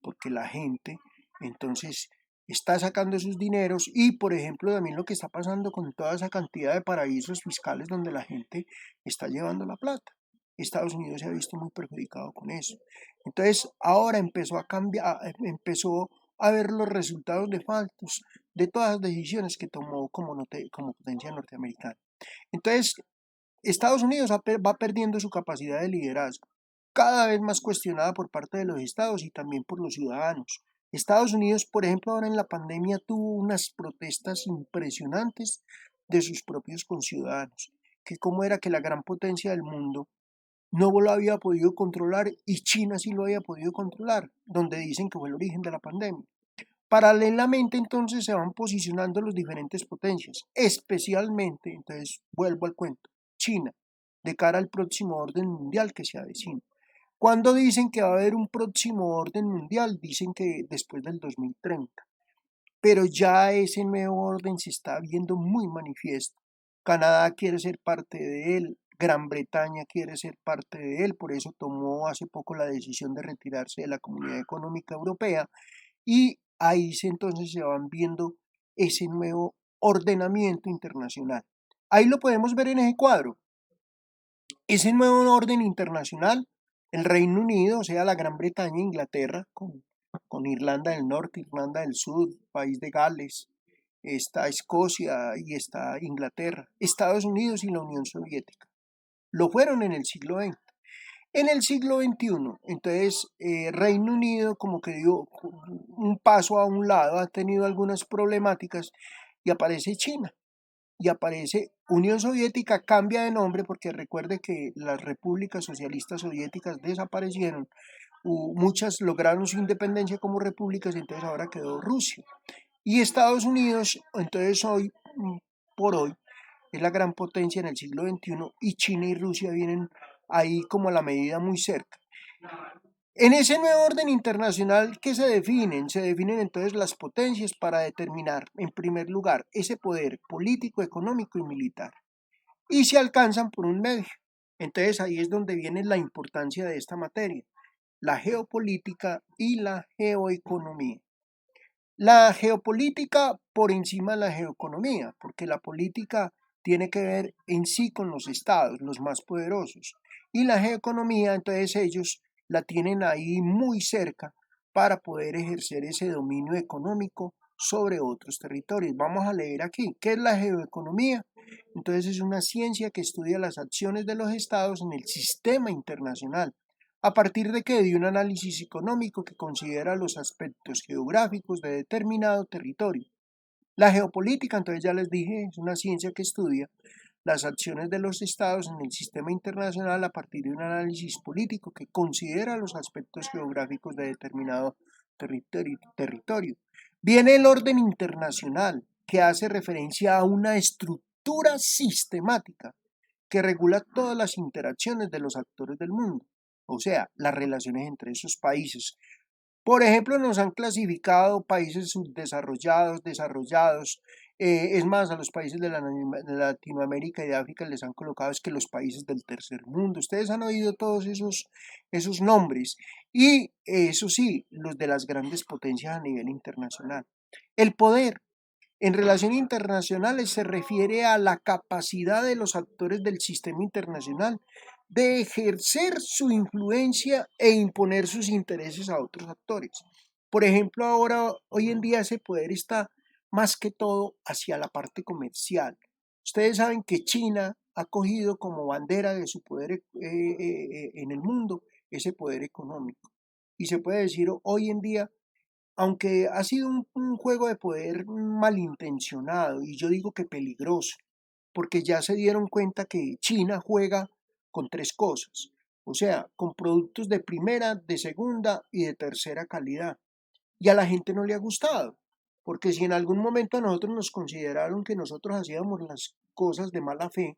porque la gente entonces está sacando sus dineros y, por ejemplo, también lo que está pasando con toda esa cantidad de paraísos fiscales donde la gente está llevando la plata. Estados Unidos se ha visto muy perjudicado con eso. Entonces, ahora empezó a cambiar, empezó a ver los resultados nefastos de todas las decisiones que tomó como potencia norteamericana. Entonces, Estados Unidos va perdiendo su capacidad de liderazgo, cada vez más cuestionada por parte de los estados y también por los ciudadanos. Estados Unidos, por ejemplo, ahora en la pandemia tuvo unas protestas impresionantes de sus propios conciudadanos, que cómo era que la gran potencia del mundo no lo había podido controlar y China sí lo había podido controlar, donde dicen que fue el origen de la pandemia. Paralelamente entonces se van posicionando las diferentes potencias, especialmente, entonces vuelvo al cuento, China, de cara al próximo orden mundial que se avecina. ¿Cuándo dicen que va a haber un próximo orden mundial? Dicen que después del 2030, pero ya ese nuevo orden se está viendo muy manifiesto. Canadá quiere ser parte de él, Gran Bretaña quiere ser parte de él, por eso tomó hace poco la decisión de retirarse de la Comunidad Económica Europea y ahí entonces se van viendo ese nuevo ordenamiento internacional. Ahí lo podemos ver en ese cuadro. Ese nuevo orden internacional, el Reino Unido, o sea, la Gran Bretaña, Inglaterra, con Irlanda del Norte, Irlanda del Sur, País de Gales, está Escocia y está Inglaterra, Estados Unidos y la Unión Soviética. Lo fueron en el siglo XX. En el siglo XXI, entonces, Reino Unido como que dio un paso a un lado, ha tenido algunas problemáticas y aparece China y aparece Unión Soviética, cambia de nombre porque recuerde que las repúblicas socialistas soviéticas desaparecieron, muchas lograron su independencia como repúblicas y entonces ahora quedó Rusia. Y Estados Unidos, entonces hoy por hoy, es la gran potencia en el siglo XXI y China y Rusia vienen ahí como a la medida muy cerca. En ese nuevo orden internacional, ¿qué se definen? Se definen entonces las potencias para determinar, en primer lugar, ese poder político, económico y militar. Y se alcanzan por un medio. Entonces ahí es donde viene la importancia de esta materia, la geopolítica y la geoeconomía. La geopolítica por encima de la geoeconomía, porque la política tiene que ver en sí con los estados, los más poderosos, y la geoeconomía, entonces ellos la tienen ahí muy cerca para poder ejercer ese dominio económico sobre otros territorios. Vamos a leer aquí, ¿qué es la geoeconomía? Entonces es una ciencia que estudia las acciones de los estados en el sistema internacional a partir de que de un análisis económico que considera los aspectos geográficos de determinado territorio. La geopolítica, entonces ya les dije, es una ciencia que estudia las acciones de los estados en el sistema internacional a partir de un análisis político que considera los aspectos geográficos de determinado territorio. Viene el orden internacional, que hace referencia a una estructura sistemática que regula todas las interacciones de los actores del mundo, o sea, las relaciones entre esos países. Por ejemplo, nos han clasificado países subdesarrollados, desarrollados. Es más, a los países de Latinoamérica y de África les han colocado es que los países del tercer mundo. Ustedes han oído todos esos nombres. Y eso sí, los de las grandes potencias a nivel internacional. El poder. En relaciones internacionales se refiere a la capacidad de los actores del sistema internacional de ejercer su influencia e imponer sus intereses a otros actores. Por ejemplo, ahora, hoy en día ese poder está más que todo hacia la parte comercial. Ustedes saben que China ha cogido como bandera de su poder en el mundo ese poder económico. Y se puede decir hoy en día, aunque ha sido un juego de poder malintencionado y yo digo que peligroso, porque ya se dieron cuenta que China juega con tres cosas, o sea, con productos de primera, de segunda y de tercera calidad. Y a la gente no le ha gustado, porque si en algún momento a nosotros nos consideraron que nosotros hacíamos las cosas de mala fe,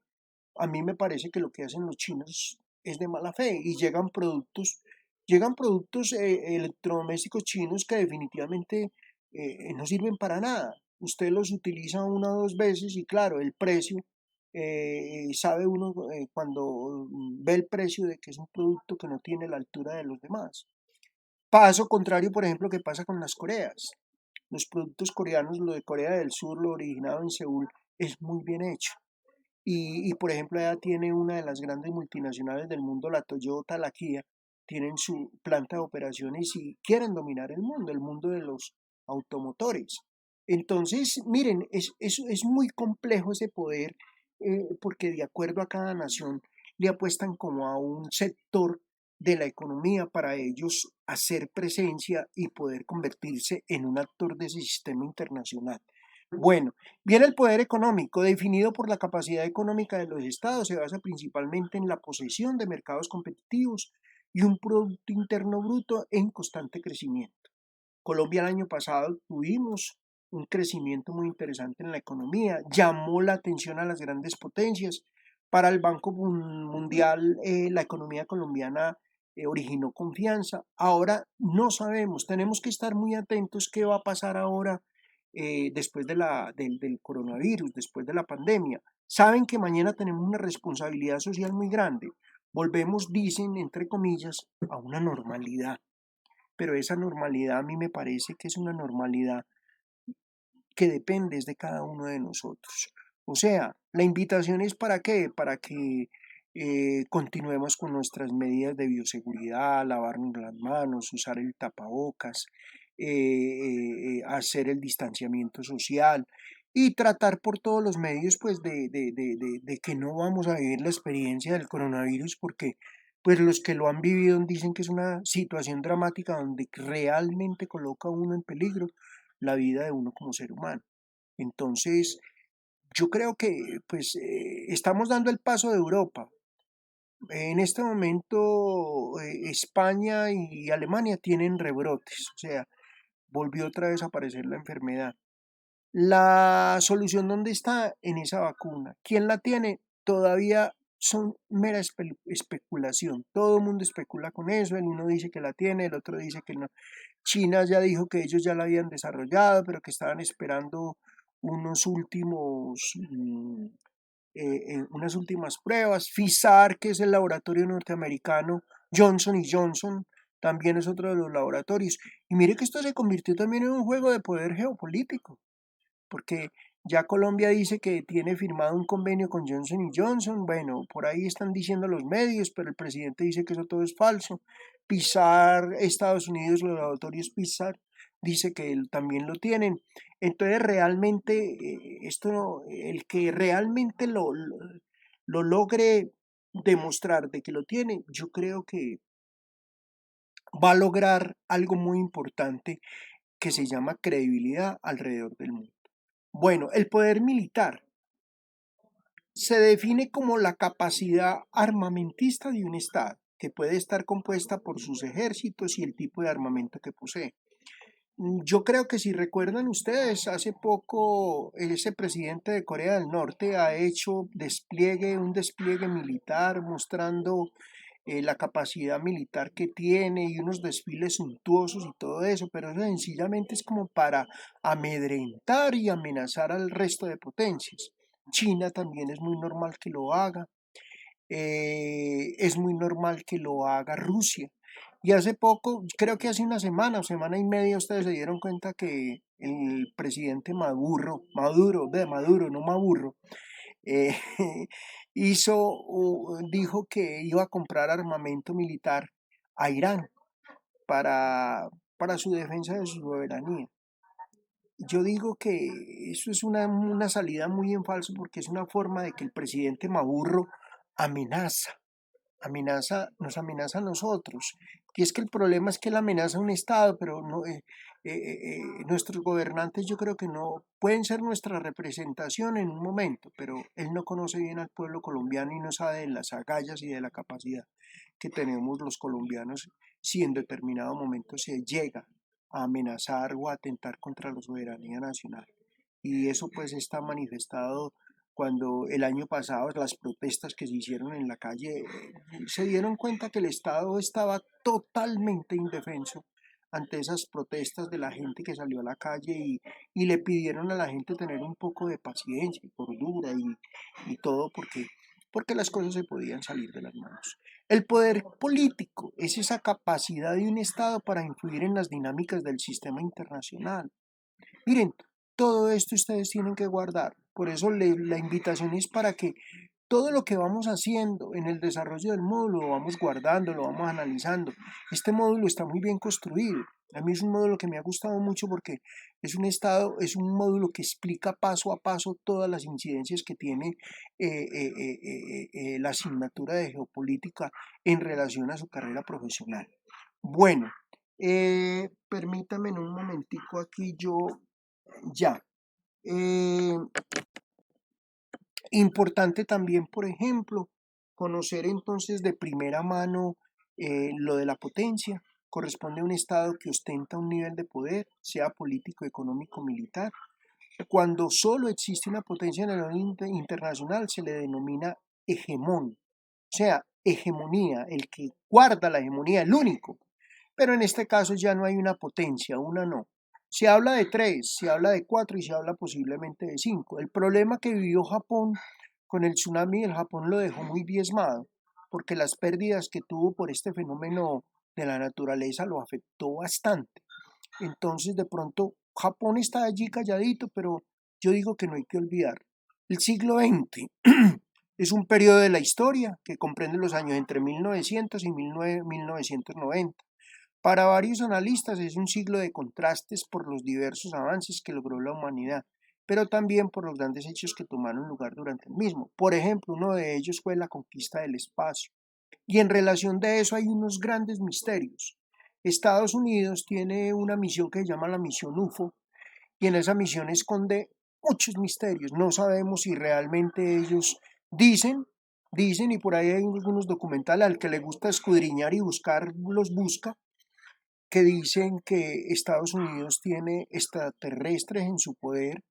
a mí me parece que lo que hacen los chinos es de mala fe y llegan productos electrodomésticos chinos que definitivamente no sirven para nada. Usted los utiliza una o dos veces y claro, el precio, sabe uno cuando ve el precio de que es un producto que no tiene la altura de los demás. Paso contrario, por ejemplo, que pasa con las Coreas. Los productos coreanos, lo de Corea del Sur, lo originado en Seúl, es muy bien hecho. Por ejemplo, ella tiene una de las grandes multinacionales del mundo, la Toyota, la Kia, tienen su planta de operaciones y quieren dominar el mundo de los automotores. Entonces, miren, es muy complejo ese poder porque de acuerdo a cada nación le apuestan como a un sector de la economía para ellos hacer presencia y poder convertirse en un actor de ese sistema internacional. Bueno, viene el poder económico, definido por la capacidad económica de los estados, se basa principalmente en la posesión de mercados competitivos y un Producto Interno Bruto en constante crecimiento. Colombia el año pasado tuvimos un crecimiento muy interesante en la economía, llamó la atención a las grandes potencias. Para el Banco Mundial, la economía colombiana originó confianza. Ahora no sabemos, tenemos que estar muy atentos qué va a pasar ahora después del coronavirus, después de la pandemia. Saben que mañana tenemos una responsabilidad social muy grande. Volvemos, dicen, entre comillas, a una normalidad, pero esa normalidad a mí me parece que es una normalidad que depende de cada uno de nosotros. O sea, la invitación es para qué, para que continuemos con nuestras medidas de bioseguridad, lavarnos las manos, usar el tapabocas, hacer el distanciamiento social y tratar por todos los medios pues de que no vamos a vivir la experiencia del coronavirus porque pues los que lo han vivido dicen que es una situación dramática donde realmente coloca a uno en peligro la vida de uno como ser humano. Entonces, yo creo que pues estamos dando el paso de Europa. En este momento España y Alemania tienen rebrotes, o sea, volvió otra vez a aparecer la enfermedad. La solución, ¿dónde está? En esa vacuna. ¿Quién la tiene? Todavía son mera especulación. Todo el mundo especula con eso. El uno dice que la tiene, el otro dice que no. China ya dijo que ellos ya la habían desarrollado, pero que estaban esperando unos últimos, unas últimas pruebas. Pfizer, que es el laboratorio norteamericano, Johnson y Johnson, también es otro de los laboratorios. Y mire que esto se convirtió también en un juego de poder geopolítico porque ya Colombia dice que tiene firmado un convenio con Johnson y Johnson. Bueno, por ahí están diciendo los medios, pero el presidente dice que eso todo es falso. Pizar, Estados Unidos, los laboratorios Pizar, dice que él también lo tienen. Entonces, realmente, el que realmente lo logre demostrar de que lo tiene, yo creo que va a lograr algo muy importante que se llama credibilidad alrededor del mundo. Bueno, el poder militar se define como la capacidad armamentista de un Estado, que puede estar compuesta por sus ejércitos y el tipo de armamento que posee. Yo creo que si recuerdan ustedes, hace poco ese presidente de Corea del Norte ha hecho un despliegue militar mostrando la capacidad militar que tiene y unos desfiles suntuosos y todo eso, pero eso sencillamente es como para amedrentar y amenazar al resto de potencias. China también es muy normal que lo haga, es muy normal que lo haga Rusia. Y hace poco, creo que hace una semana o semana y media, ustedes se dieron cuenta que el presidente Maduro, no Maburro, eh, dijo que iba a comprar armamento militar a Irán para, para su defensa de su soberanía. Yo digo que eso es una salida muy en falso porque es una forma de que el presidente Maburro amenaza, nos amenaza a nosotros. Y es que el problema es que él amenaza a un Estado, pero no, nuestros gobernantes yo creo que no pueden ser nuestra representación en un momento, pero él no conoce bien al pueblo colombiano y no sabe de las agallas y de la capacidad que tenemos los colombianos si en determinado momento se llega a amenazar o a atentar contra la soberanía nacional. Y eso pues está manifestado cuando el año pasado las protestas que se hicieron en la calle se dieron cuenta que el Estado estaba totalmente indefenso ante esas protestas de la gente que salió a la calle y le pidieron a la gente tener un poco de paciencia y cordura y todo porque las cosas se podían salir de las manos. El poder político es esa capacidad de un Estado para influir en las dinámicas del sistema internacional. Miren, todo esto ustedes tienen que guardar. Por eso la invitación es para que todo lo que vamos haciendo en el desarrollo del módulo lo vamos guardando, lo vamos analizando. Este módulo está muy bien construido. A mí es un módulo que me ha gustado mucho porque es un módulo que explica paso a paso todas las incidencias que tiene la asignatura de geopolítica en relación a su carrera profesional. Bueno, permítame en un momentico aquí yo ya. Eh, Importante también, por ejemplo, conocer entonces de primera mano lo de la potencia. Corresponde a un Estado que ostenta un nivel de poder, sea político, económico, militar. Cuando solo existe una potencia en el orden internacional se le denomina hegemón, o sea, hegemonía, el que guarda la hegemonía, el único. Pero en este caso ya no hay una potencia, una no. Se habla de tres, se habla de cuatro y se habla posiblemente de cinco. El problema que vivió Japón con el tsunami del Japón lo dejó muy diezmado, porque las pérdidas que tuvo por este fenómeno de la naturaleza lo afectó bastante. Entonces, de pronto, Japón está allí calladito, pero yo digo que no hay que olvidar. El siglo XX es un periodo de la historia que comprende los años entre 1900 y 1990. Para varios analistas es un siglo de contrastes por los diversos avances que logró la humanidad, pero también por los grandes hechos que tomaron lugar durante el mismo. Por ejemplo, uno de ellos fue la conquista del espacio. Y en relación de eso hay unos grandes misterios. Estados Unidos tiene una misión que se llama la misión UFO y en esa misión esconde muchos misterios. No sabemos si realmente ellos dicen, dicen y por ahí hay algunos documentales al que le gusta escudriñar y buscar, los busca, que dicen que Estados Unidos tiene extraterrestres en su poder,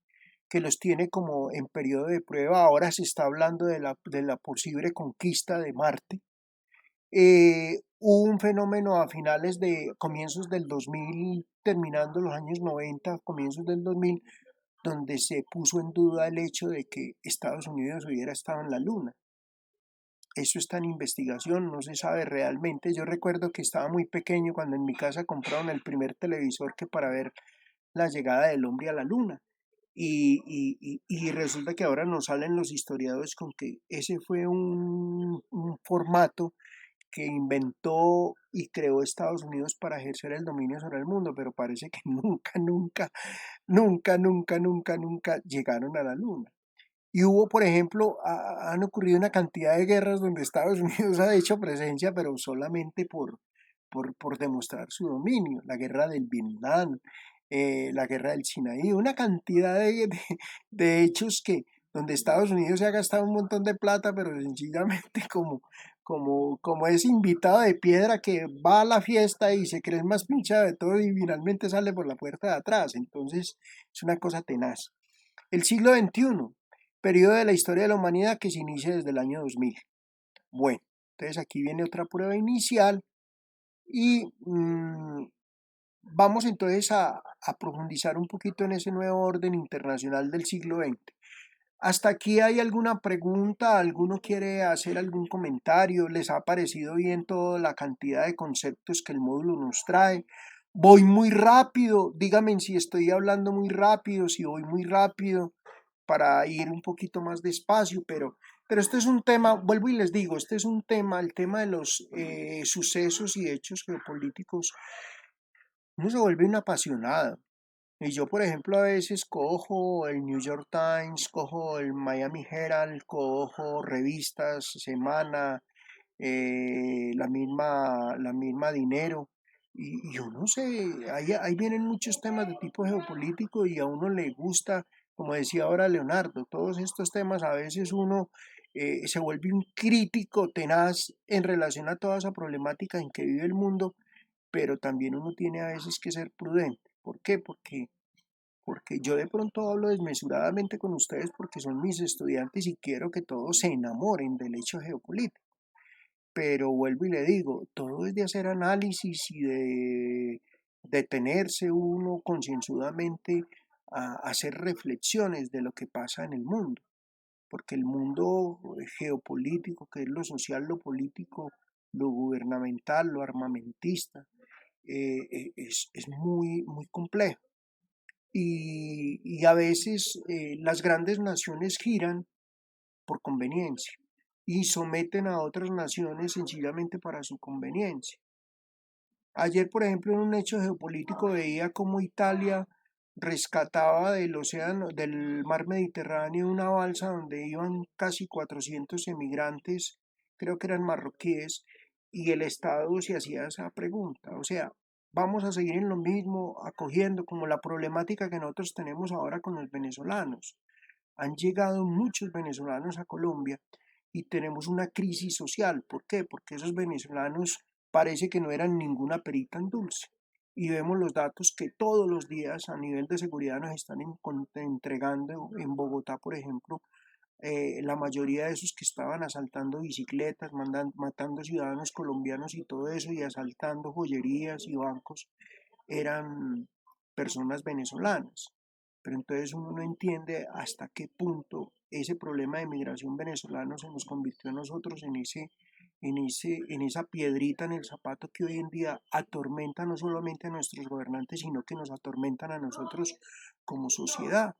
que los tiene como en periodo de prueba. Ahora se está hablando de la posible conquista de Marte. Hubo un fenómeno a finales de comienzos del 2000, terminando los años 90, comienzos del 2000, donde se puso en duda el hecho de que Estados Unidos hubiera estado en la Luna. Eso está en investigación, no se sabe realmente. Yo recuerdo que estaba muy pequeño cuando en mi casa compraron el primer televisor que para ver la llegada del hombre a la Luna. Y resulta que ahora nos salen los historiadores con que ese fue un formato que inventó y creó Estados Unidos para ejercer el dominio sobre el mundo, pero parece que nunca llegaron a la Luna. Y hubo, por ejemplo, han ocurrido una cantidad de guerras donde Estados Unidos ha hecho presencia, pero solamente por demostrar su dominio. La guerra del Vietnam, la guerra del Sinaí, una cantidad de hechos que donde Estados Unidos se ha gastado un montón de plata, pero sencillamente como ese invitado de piedra que va a la fiesta y se cree el más pinchado de todo y finalmente sale por la puerta de atrás. Entonces es una cosa tenaz. El siglo XXI, periodo de la historia de la humanidad que se inicia desde el año 2000. Bueno, entonces aquí viene otra prueba inicial y vamos entonces a profundizar un poquito en ese nuevo orden internacional del siglo XX. Hasta aquí hay alguna pregunta, alguno quiere hacer algún comentario, les ha parecido bien toda la cantidad de conceptos que el módulo nos trae. Voy muy rápido, díganme si estoy hablando muy rápido, si voy muy rápido para ir un poquito más despacio, pero este es un tema, vuelvo y les digo, este es un tema, el tema de los sucesos y hechos geopolíticos, uno se vuelve un apasionado. Y yo, por ejemplo, a veces cojo el New York Times, cojo el Miami Herald, cojo revistas, Semana, la misma Dinero, y uno ahí vienen muchos temas de tipo geopolítico y a uno le gusta, como decía ahora Leonardo, todos estos temas a veces uno se vuelve un crítico tenaz en relación a toda esa problemática en que vive el mundo, pero también uno tiene a veces que ser prudente. ¿Por qué? Porque yo de pronto hablo desmesuradamente con ustedes porque son mis estudiantes y quiero que todos se enamoren del hecho geopolítico. Pero vuelvo y le digo, todo es de hacer análisis y de detenerse uno concienzudamente a hacer reflexiones de lo que pasa en el mundo. Porque el mundo geopolítico, que es lo social, lo político, lo gubernamental, lo armamentista, es muy, muy complejo. Y a veces las grandes naciones giran por conveniencia y someten a otras naciones sencillamente para su conveniencia. Ayer, por ejemplo, en un hecho geopolítico veía cómo Italia rescataba del océano, del mar Mediterráneo, una balsa donde iban casi 400 emigrantes, creo que eran marroquíes, y el Estado se hacía esa pregunta. O sea, vamos a seguir en lo mismo, acogiendo como la problemática que nosotros tenemos ahora con los venezolanos. Han llegado muchos venezolanos a Colombia y tenemos una crisis social. ¿Por qué? Porque esos venezolanos parece que no eran ninguna perita en dulce. Y vemos los datos que todos los días a nivel de seguridad nos están entregando en Bogotá, por ejemplo, la mayoría de esos que estaban asaltando bicicletas, matando ciudadanos colombianos y todo eso, y asaltando joyerías y bancos, eran personas venezolanas. Pero entonces uno no entiende hasta qué punto ese problema de migración venezolano se nos convirtió a nosotros en esa piedrita en el zapato que hoy en día atormenta no solamente a nuestros gobernantes, sino que nos atormentan a nosotros como sociedad.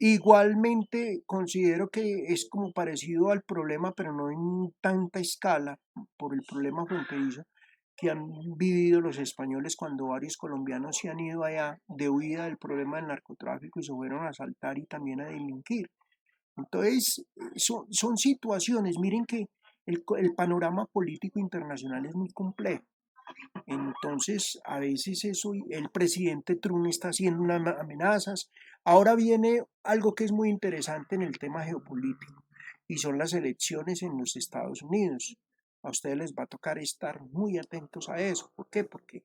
Igualmente considero que es como parecido al problema, pero no en tanta escala, por el problema fronterizo que han vivido los españoles cuando varios colombianos se han ido allá de huida del problema del narcotráfico y se fueron a asaltar y también a delinquir. Entonces, son situaciones, miren que el panorama político internacional es muy complejo. Entonces, a veces eso, el presidente Trump está haciendo unas amenazas. Ahora viene algo que es muy interesante en el tema geopolítico y son las elecciones en los Estados Unidos. A ustedes les va a tocar estar muy atentos a eso. ¿Por qué? Porque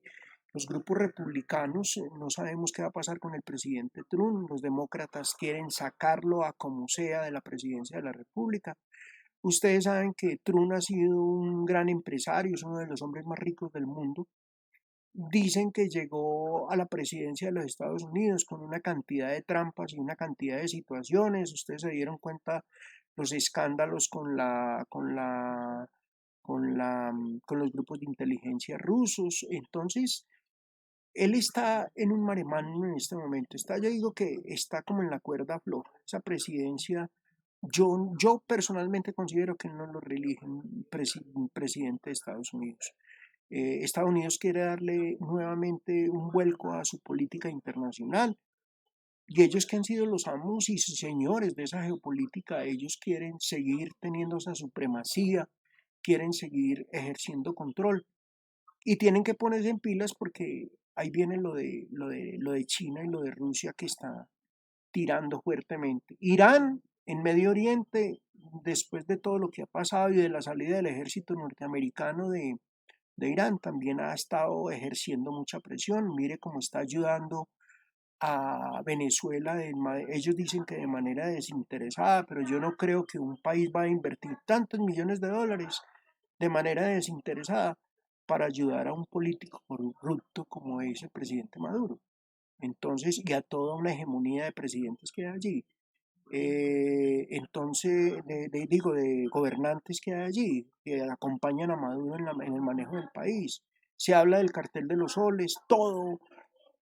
los grupos republicanos no sabemos qué va a pasar con el presidente Trump. Los demócratas quieren sacarlo a como sea de la presidencia de la República. Ustedes saben que Trump ha sido un gran empresario, es uno de los hombres más ricos del mundo. Dicen que llegó a la presidencia de los Estados Unidos con una cantidad de trampas y una cantidad de situaciones. Ustedes se dieron cuenta los escándalos con los grupos de inteligencia rusos. Entonces, él está en un maremán en este momento. Yo digo que está como en la cuerda floja. Esa presidencia, yo personalmente considero que no lo reeligen presidente de Estados Unidos. Estados Unidos quiere darle nuevamente un vuelco a su política internacional y ellos que han sido los amos y señores de esa geopolítica, ellos quieren seguir teniendo esa supremacía, quieren seguir ejerciendo control y tienen que ponerse en pilas porque ahí viene lo de China y lo de Rusia que está tirando fuertemente. Irán en Medio Oriente, después de todo lo que ha pasado y de la salida del ejército norteamericano de Irán también ha estado ejerciendo mucha presión. Mire cómo está ayudando a Venezuela. Ellos dicen que de manera desinteresada, pero yo no creo que un país va a invertir tantos millones de dólares de manera desinteresada para ayudar a un político corrupto como es el presidente Maduro. Entonces, y a toda una hegemonía de presidentes que hay allí. entonces, digo, de gobernantes que hay allí, que acompañan a Maduro en el manejo del país. Se habla del cartel de los soles, todo.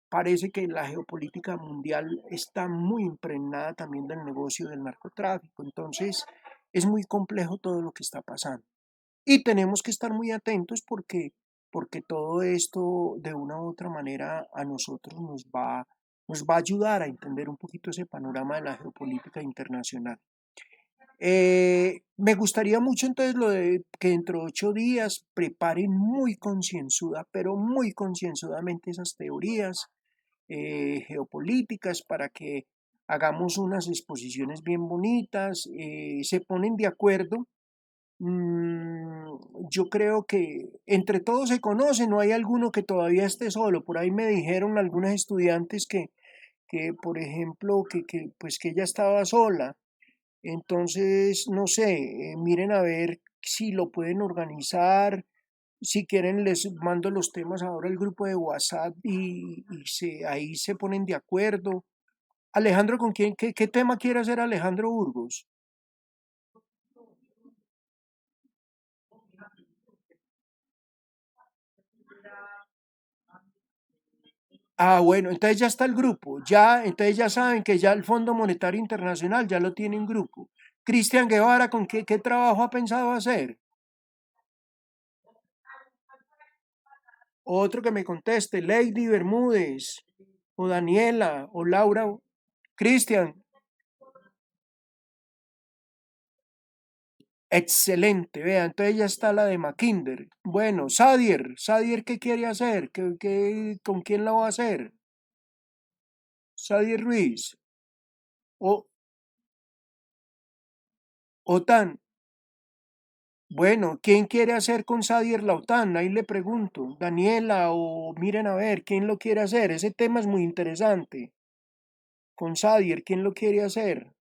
Parece que la geopolítica mundial está muy impregnada también del negocio del narcotráfico. Entonces, es muy complejo todo lo que está pasando. Y tenemos que estar muy atentos porque todo esto de una u otra manera a nosotros nos va a ayudar a entender un poquito ese panorama de la geopolítica internacional. Me gustaría mucho entonces lo de que dentro de 8 días preparen muy concienzuda, pero muy concienzudamente esas teorías geopolíticas para que hagamos unas exposiciones bien bonitas, se ponen de acuerdo. Yo creo que entre todos se conocen, no hay alguno que todavía esté solo. Por ahí me dijeron algunas estudiantes que por ejemplo, pues que ella estaba sola. Entonces, no sé, miren a ver si lo pueden organizar. Si quieren, les mando los temas ahora al grupo de WhatsApp y ahí se ponen de acuerdo. Alejandro, ¿con quién? ¿Qué tema quiere hacer Alejandro Burgos? Ah, bueno, entonces ya está el grupo, ya, entonces ya saben que ya el Fondo Monetario Internacional ya lo tiene en grupo. Cristian Guevara, ¿con qué trabajo ha pensado hacer? Otro que me conteste, Lady Bermúdez, o Daniela, o Laura. Cristian, excelente, vea, entonces ya está la de Mackinder. Bueno, Sadier, ¿qué quiere hacer? ¿Con quién la va a hacer? Sadier Ruiz, o OTAN. Bueno, ¿quién quiere hacer con Sadier la OTAN? Ahí le pregunto. Daniela o miren a ver, ¿quién lo quiere hacer? Ese tema es muy interesante. Con Sadier, ¿quién lo quiere hacer?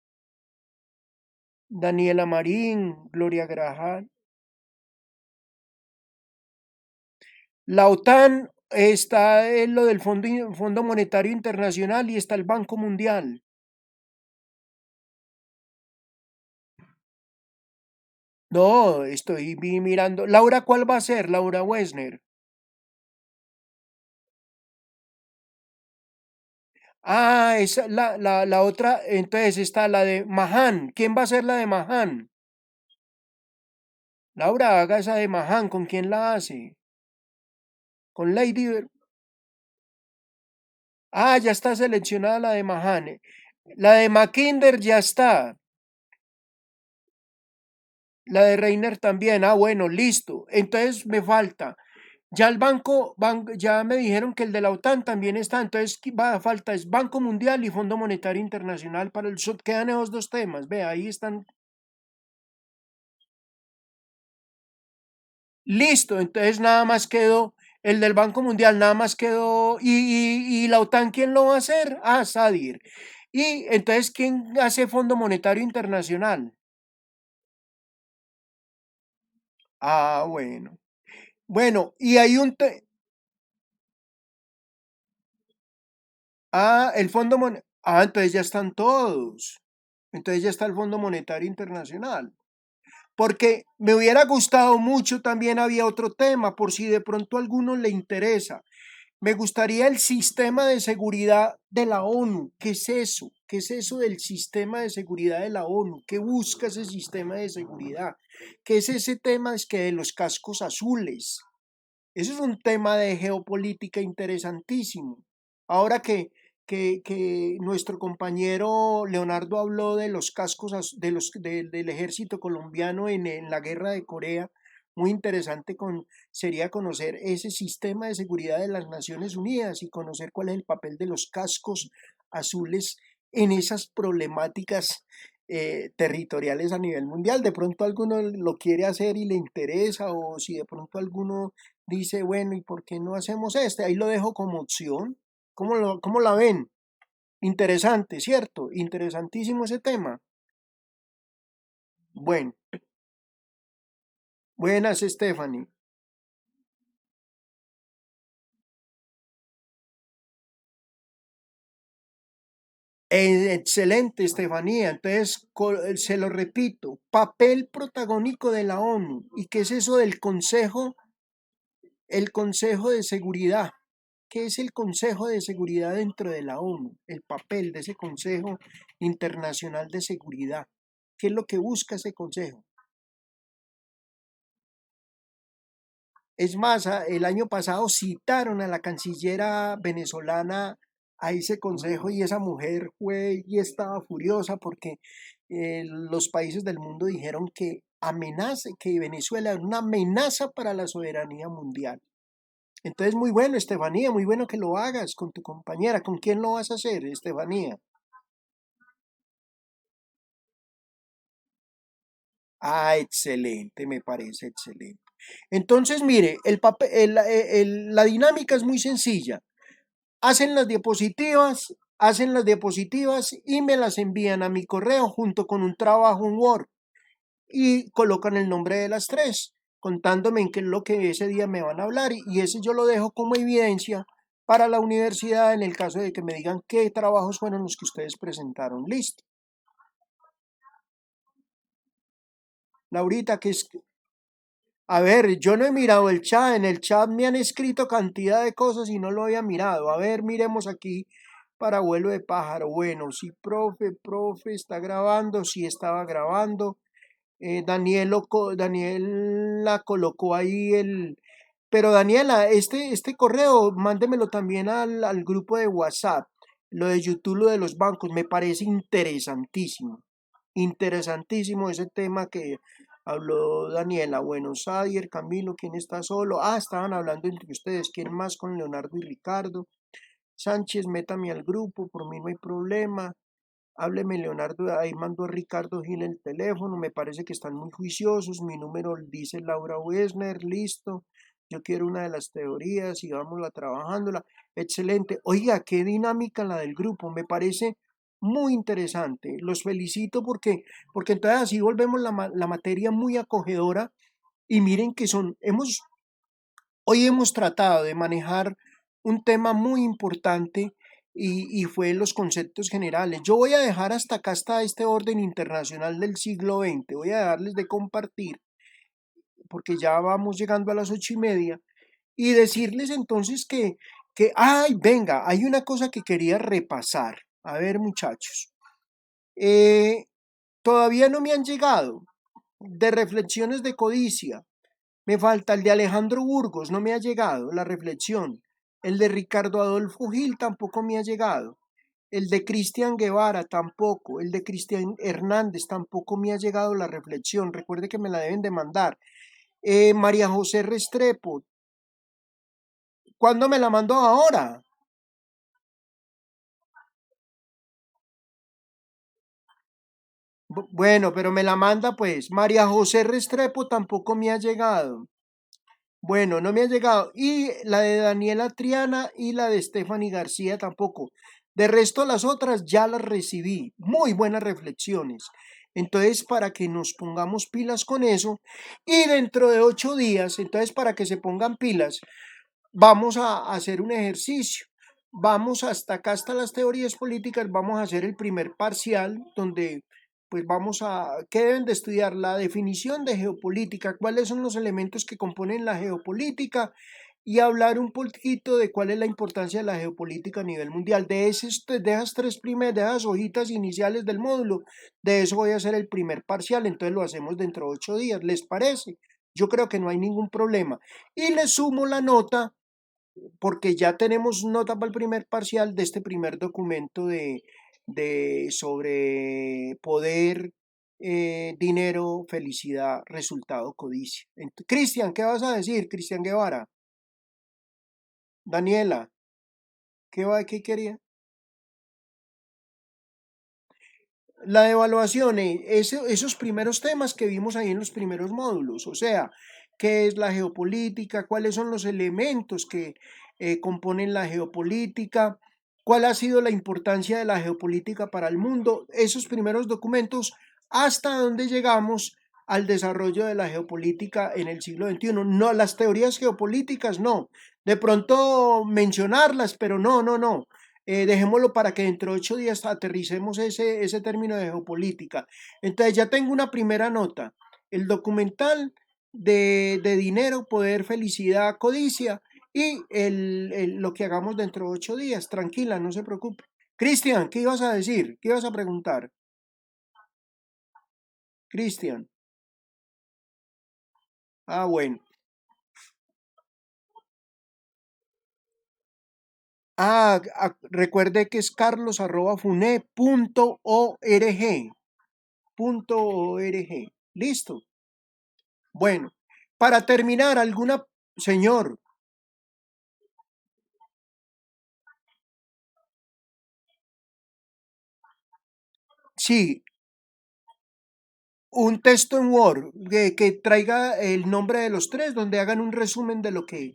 Daniela Marín, Gloria Grajal. La OTAN está en lo del Fondo Monetario Internacional y está el Banco Mundial. No, estoy mirando. Laura, ¿cuál va a ser? Laura Wessner. Ah, esa, la otra, entonces está la de Mahan. ¿Quién va a ser la de Mahan? Laura, haga esa de Mahan. ¿Con quién la hace? Con Lady. Ah, ya está seleccionada la de Mahan. La de Mackinder ya está. La de Reiner también. Ah, bueno, listo. Entonces me falta. Ya el ya me dijeron que el de la OTAN también está, entonces va, falta es Banco Mundial y Fondo Monetario Internacional para el sur. Quedan esos dos temas, ve, ahí están. Listo, entonces nada más quedó el del Banco Mundial, nada más quedó. ¿Y la OTAN quién lo va a hacer? Ah, Sadir. Y entonces, ¿quién hace Fondo Monetario Internacional? Ah, bueno. Bueno, y hay Ah, el Fondo Monetario. Ah, entonces ya están todos. Entonces ya está el Fondo Monetario Internacional. Porque me hubiera gustado mucho, también había otro tema, por si de pronto a alguno le interesa. Me gustaría el sistema de seguridad de la ONU. ¿Qué es eso? ¿Qué es eso del sistema de seguridad de la ONU? ¿Qué busca ese sistema de seguridad? ¿Qué es ese tema es que de los cascos azules? Eso es un tema de geopolítica interesantísimo. Ahora que nuestro compañero Leonardo habló de los cascos del ejército colombiano en la guerra de Corea, muy interesante sería conocer ese sistema de seguridad de las Naciones Unidas y conocer cuál es el papel de los cascos azules en esas problemáticas territoriales a nivel mundial. De pronto alguno lo quiere hacer y le interesa, o si de pronto alguno dice, bueno, ¿y por qué no hacemos este? Ahí lo dejo como opción. ¿Cómo la ven? Interesante, ¿cierto? Interesantísimo ese tema. Bueno, buenas, Stephanie. Excelente, Estefanía. Entonces, se lo repito, papel protagónico de la ONU. ¿Y qué es eso del Consejo? El Consejo de Seguridad. ¿Qué es el Consejo de Seguridad dentro de la ONU? El papel de ese Consejo Internacional de Seguridad. ¿Qué es lo que busca ese Consejo? Es más, el año pasado citaron a la cancillera venezolana a ese consejo y esa mujer fue y estaba furiosa porque los países del mundo dijeron que amenaza, que Venezuela era una amenaza para la soberanía mundial. Entonces, muy bueno, Estefanía, muy bueno que lo hagas con tu compañera. ¿Con quién lo vas a hacer, Estefanía? Ah, excelente, me parece excelente. Entonces, mire, la dinámica es muy sencilla. Hacen las diapositivas y me las envían a mi correo junto con un trabajo, un Word, y colocan el nombre de las tres, contándome en qué es lo que ese día me van a hablar, y ese yo lo dejo como evidencia para la universidad en el caso de que me digan qué trabajos fueron los que ustedes presentaron. Listo. Laurita, que es, a ver, yo no he mirado el chat, en el chat me han escrito cantidad de cosas y no lo había mirado. A ver, miremos aquí para vuelo de pájaro. Bueno, sí, profe, está grabando, sí estaba grabando. Daniela colocó ahí el... Pero Daniela, este correo, mándemelo también al grupo de WhatsApp. Lo de YouTube, lo de los bancos, me parece interesantísimo. Interesantísimo ese tema que habló Daniela. Bueno, Sadier, Camilo, ¿quién está solo? Ah, estaban hablando entre ustedes. ¿Quién más con Leonardo y Ricardo? Sánchez, métame al grupo, por mí no hay problema. Hábleme, Leonardo, ahí mandó a Ricardo Gil el teléfono, me parece que están muy juiciosos, mi número dice Laura Wesner, listo, yo quiero una de las teorías y vámonos trabajándola, excelente. Oiga, qué dinámica la del grupo, me parece muy interesante, los felicito porque entonces así volvemos la materia muy acogedora y miren que hoy hemos tratado de manejar un tema muy importante y fue los conceptos generales. Yo voy a dejar hasta acá hasta este orden internacional del siglo XX. Voy a darles de compartir porque ya vamos llegando a las 8:30 y decirles entonces ay, venga, hay una cosa que quería repasar. A ver, muchachos, eh, todavía no me han llegado de reflexiones de codicia. Me falta el de Alejandro Burgos, no me ha llegado la reflexión. El de Ricardo Adolfo Gil tampoco me ha llegado. El de Cristian Guevara tampoco. El de Cristian Hernández tampoco me ha llegado la reflexión. Recuerde que me la deben de mandar. María José Restrepo, ¿cuándo me la mandó? Ahora. Bueno, pero me la manda pues. María José Restrepo tampoco me ha llegado. Bueno, no me ha llegado. Y la de Daniela Triana y la de Stephanie García tampoco. De resto, las otras ya las recibí. Muy buenas reflexiones. Entonces, para que nos pongamos pilas con eso. Y dentro de 8 días, entonces, para que se pongan pilas, vamos a hacer un ejercicio. Vamos hasta acá, hasta las teorías políticas, vamos a hacer el primer parcial donde pues ¿qué deben de estudiar? La definición de geopolítica, cuáles son los elementos que componen la geopolítica y hablar un poquito de cuál es la importancia de la geopolítica a nivel mundial. De esas de esas hojitas iniciales del módulo, de eso voy a hacer el primer parcial, entonces lo hacemos dentro de 8 días, ¿les parece? Yo creo que no hay ningún problema. Y le sumo la nota porque ya tenemos nota para el primer parcial de este primer documento de sobre poder, dinero, felicidad, resultado, codicia. Cristian, ¿qué vas a decir? Cristian Guevara, Daniela, ¿qué quería? La evaluación, esos primeros temas que vimos ahí en los primeros módulos, o sea, qué es la geopolítica, cuáles son los elementos que componen la geopolítica, cuál ha sido la importancia de la geopolítica para el mundo, esos primeros documentos, hasta dónde llegamos al desarrollo de la geopolítica en el siglo XXI. No, las teorías geopolíticas no, de pronto mencionarlas, pero no. dejémoslo para que dentro de 8 días aterricemos ese término de geopolítica. Entonces ya tengo una primera nota. El documental de dinero, poder, felicidad, codicia y lo que hagamos dentro de 8 días. Tranquila, no se preocupe. Cristian, ¿qué ibas a decir? ¿Qué ibas a preguntar? Cristian. Ah, bueno. Recuerde que es carlos@fune.org. Listo. Bueno, para terminar, señor, sí, un texto en Word que traiga el nombre de los tres, donde hagan un resumen de lo que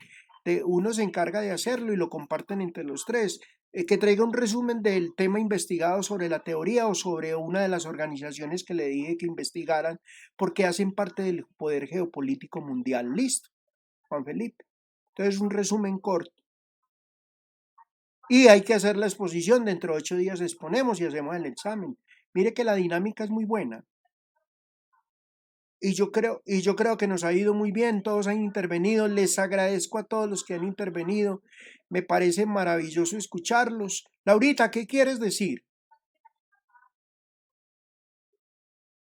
uno se encarga de hacerlo y lo comparten entre los tres. Que traiga un resumen del tema investigado sobre la teoría o sobre una de las organizaciones que le dije que investigaran, porque hacen parte del poder geopolítico mundial. Listo, Juan Felipe. Entonces, un resumen corto. Y hay que hacer la exposición. Dentro de 8 días exponemos y hacemos el examen. Mire que la dinámica es muy buena. Y yo creo que nos ha ido muy bien, todos han intervenido, les agradezco a todos los que han intervenido, me parece maravilloso escucharlos. Laurita, ¿qué quieres decir?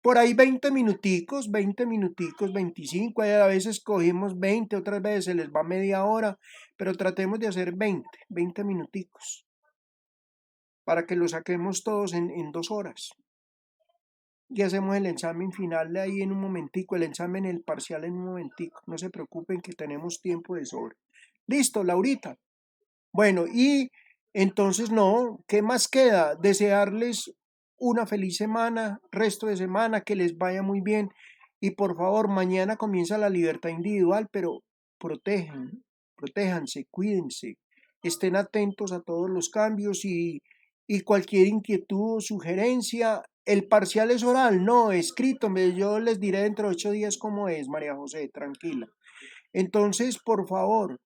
Por ahí 20 minuticos, 25, a veces cogimos 20, otras veces se les va media hora, pero tratemos de hacer 20 minuticos, para que lo saquemos todos en 2 horas. Y hacemos el examen final de ahí en un momentico, el examen, el parcial en un momentico. No se preocupen que tenemos tiempo de sobra. Listo, Laurita. Bueno, y entonces no, ¿qué más queda? Desearles una feliz semana, resto de semana, que les vaya muy bien. Y por favor, mañana comienza la libertad individual, pero protéjanse, cuídense, estén atentos a todos los cambios y cualquier inquietud o sugerencia. El parcial es oral, no escrito. Yo les diré dentro de 8 días cómo es, María José, tranquila. Entonces, por favor,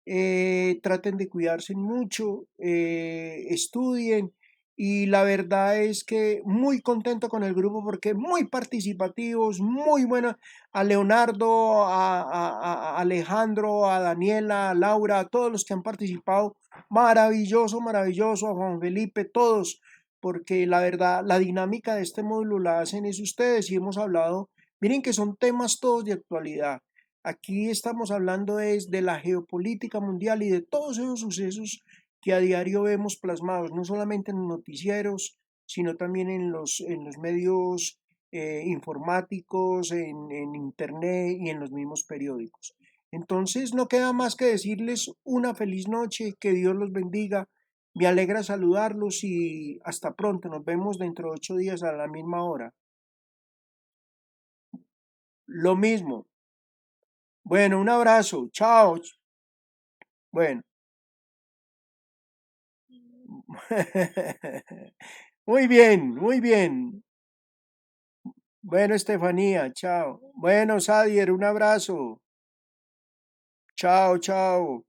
traten de cuidarse mucho, estudien y la verdad es que muy contento con el grupo porque muy participativos, muy buenos, a Leonardo, a Alejandro, a Daniela, a Laura, a todos los que han participado, maravilloso, maravilloso, a Juan Felipe, todos, porque la verdad, la dinámica de este módulo la hacen es ustedes y hemos hablado, miren que son temas todos de actualidad. Aquí estamos hablando es de la geopolítica mundial y de todos esos sucesos que a diario vemos plasmados, no solamente en los noticieros, sino también en los medios informáticos, en internet y en los mismos periódicos. Entonces, no queda más que decirles una feliz noche, que Dios los bendiga. Me alegra saludarlos y hasta pronto. Nos vemos dentro de 8 días a la misma hora. Lo mismo. Bueno, un abrazo. Chao. Bueno. Muy bien, muy bien. Bueno, Estefanía, chao. Bueno, Sadier, un abrazo. Chao, chao.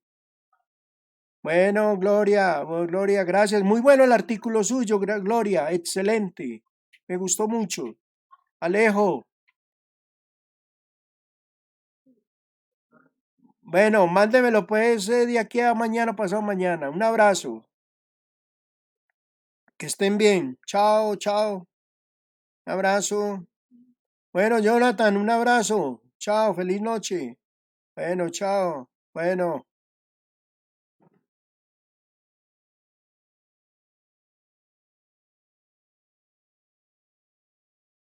Bueno, Gloria, Gloria, gracias. Muy bueno el artículo suyo, Gloria, excelente. Me gustó mucho. Alejo, bueno, mándemelo pues de aquí a mañana, pasado mañana. Un abrazo. Que estén bien. Chao, chao. Un abrazo. Bueno, Jonathan, un abrazo. Chao, feliz noche. Bueno, chao. Bueno.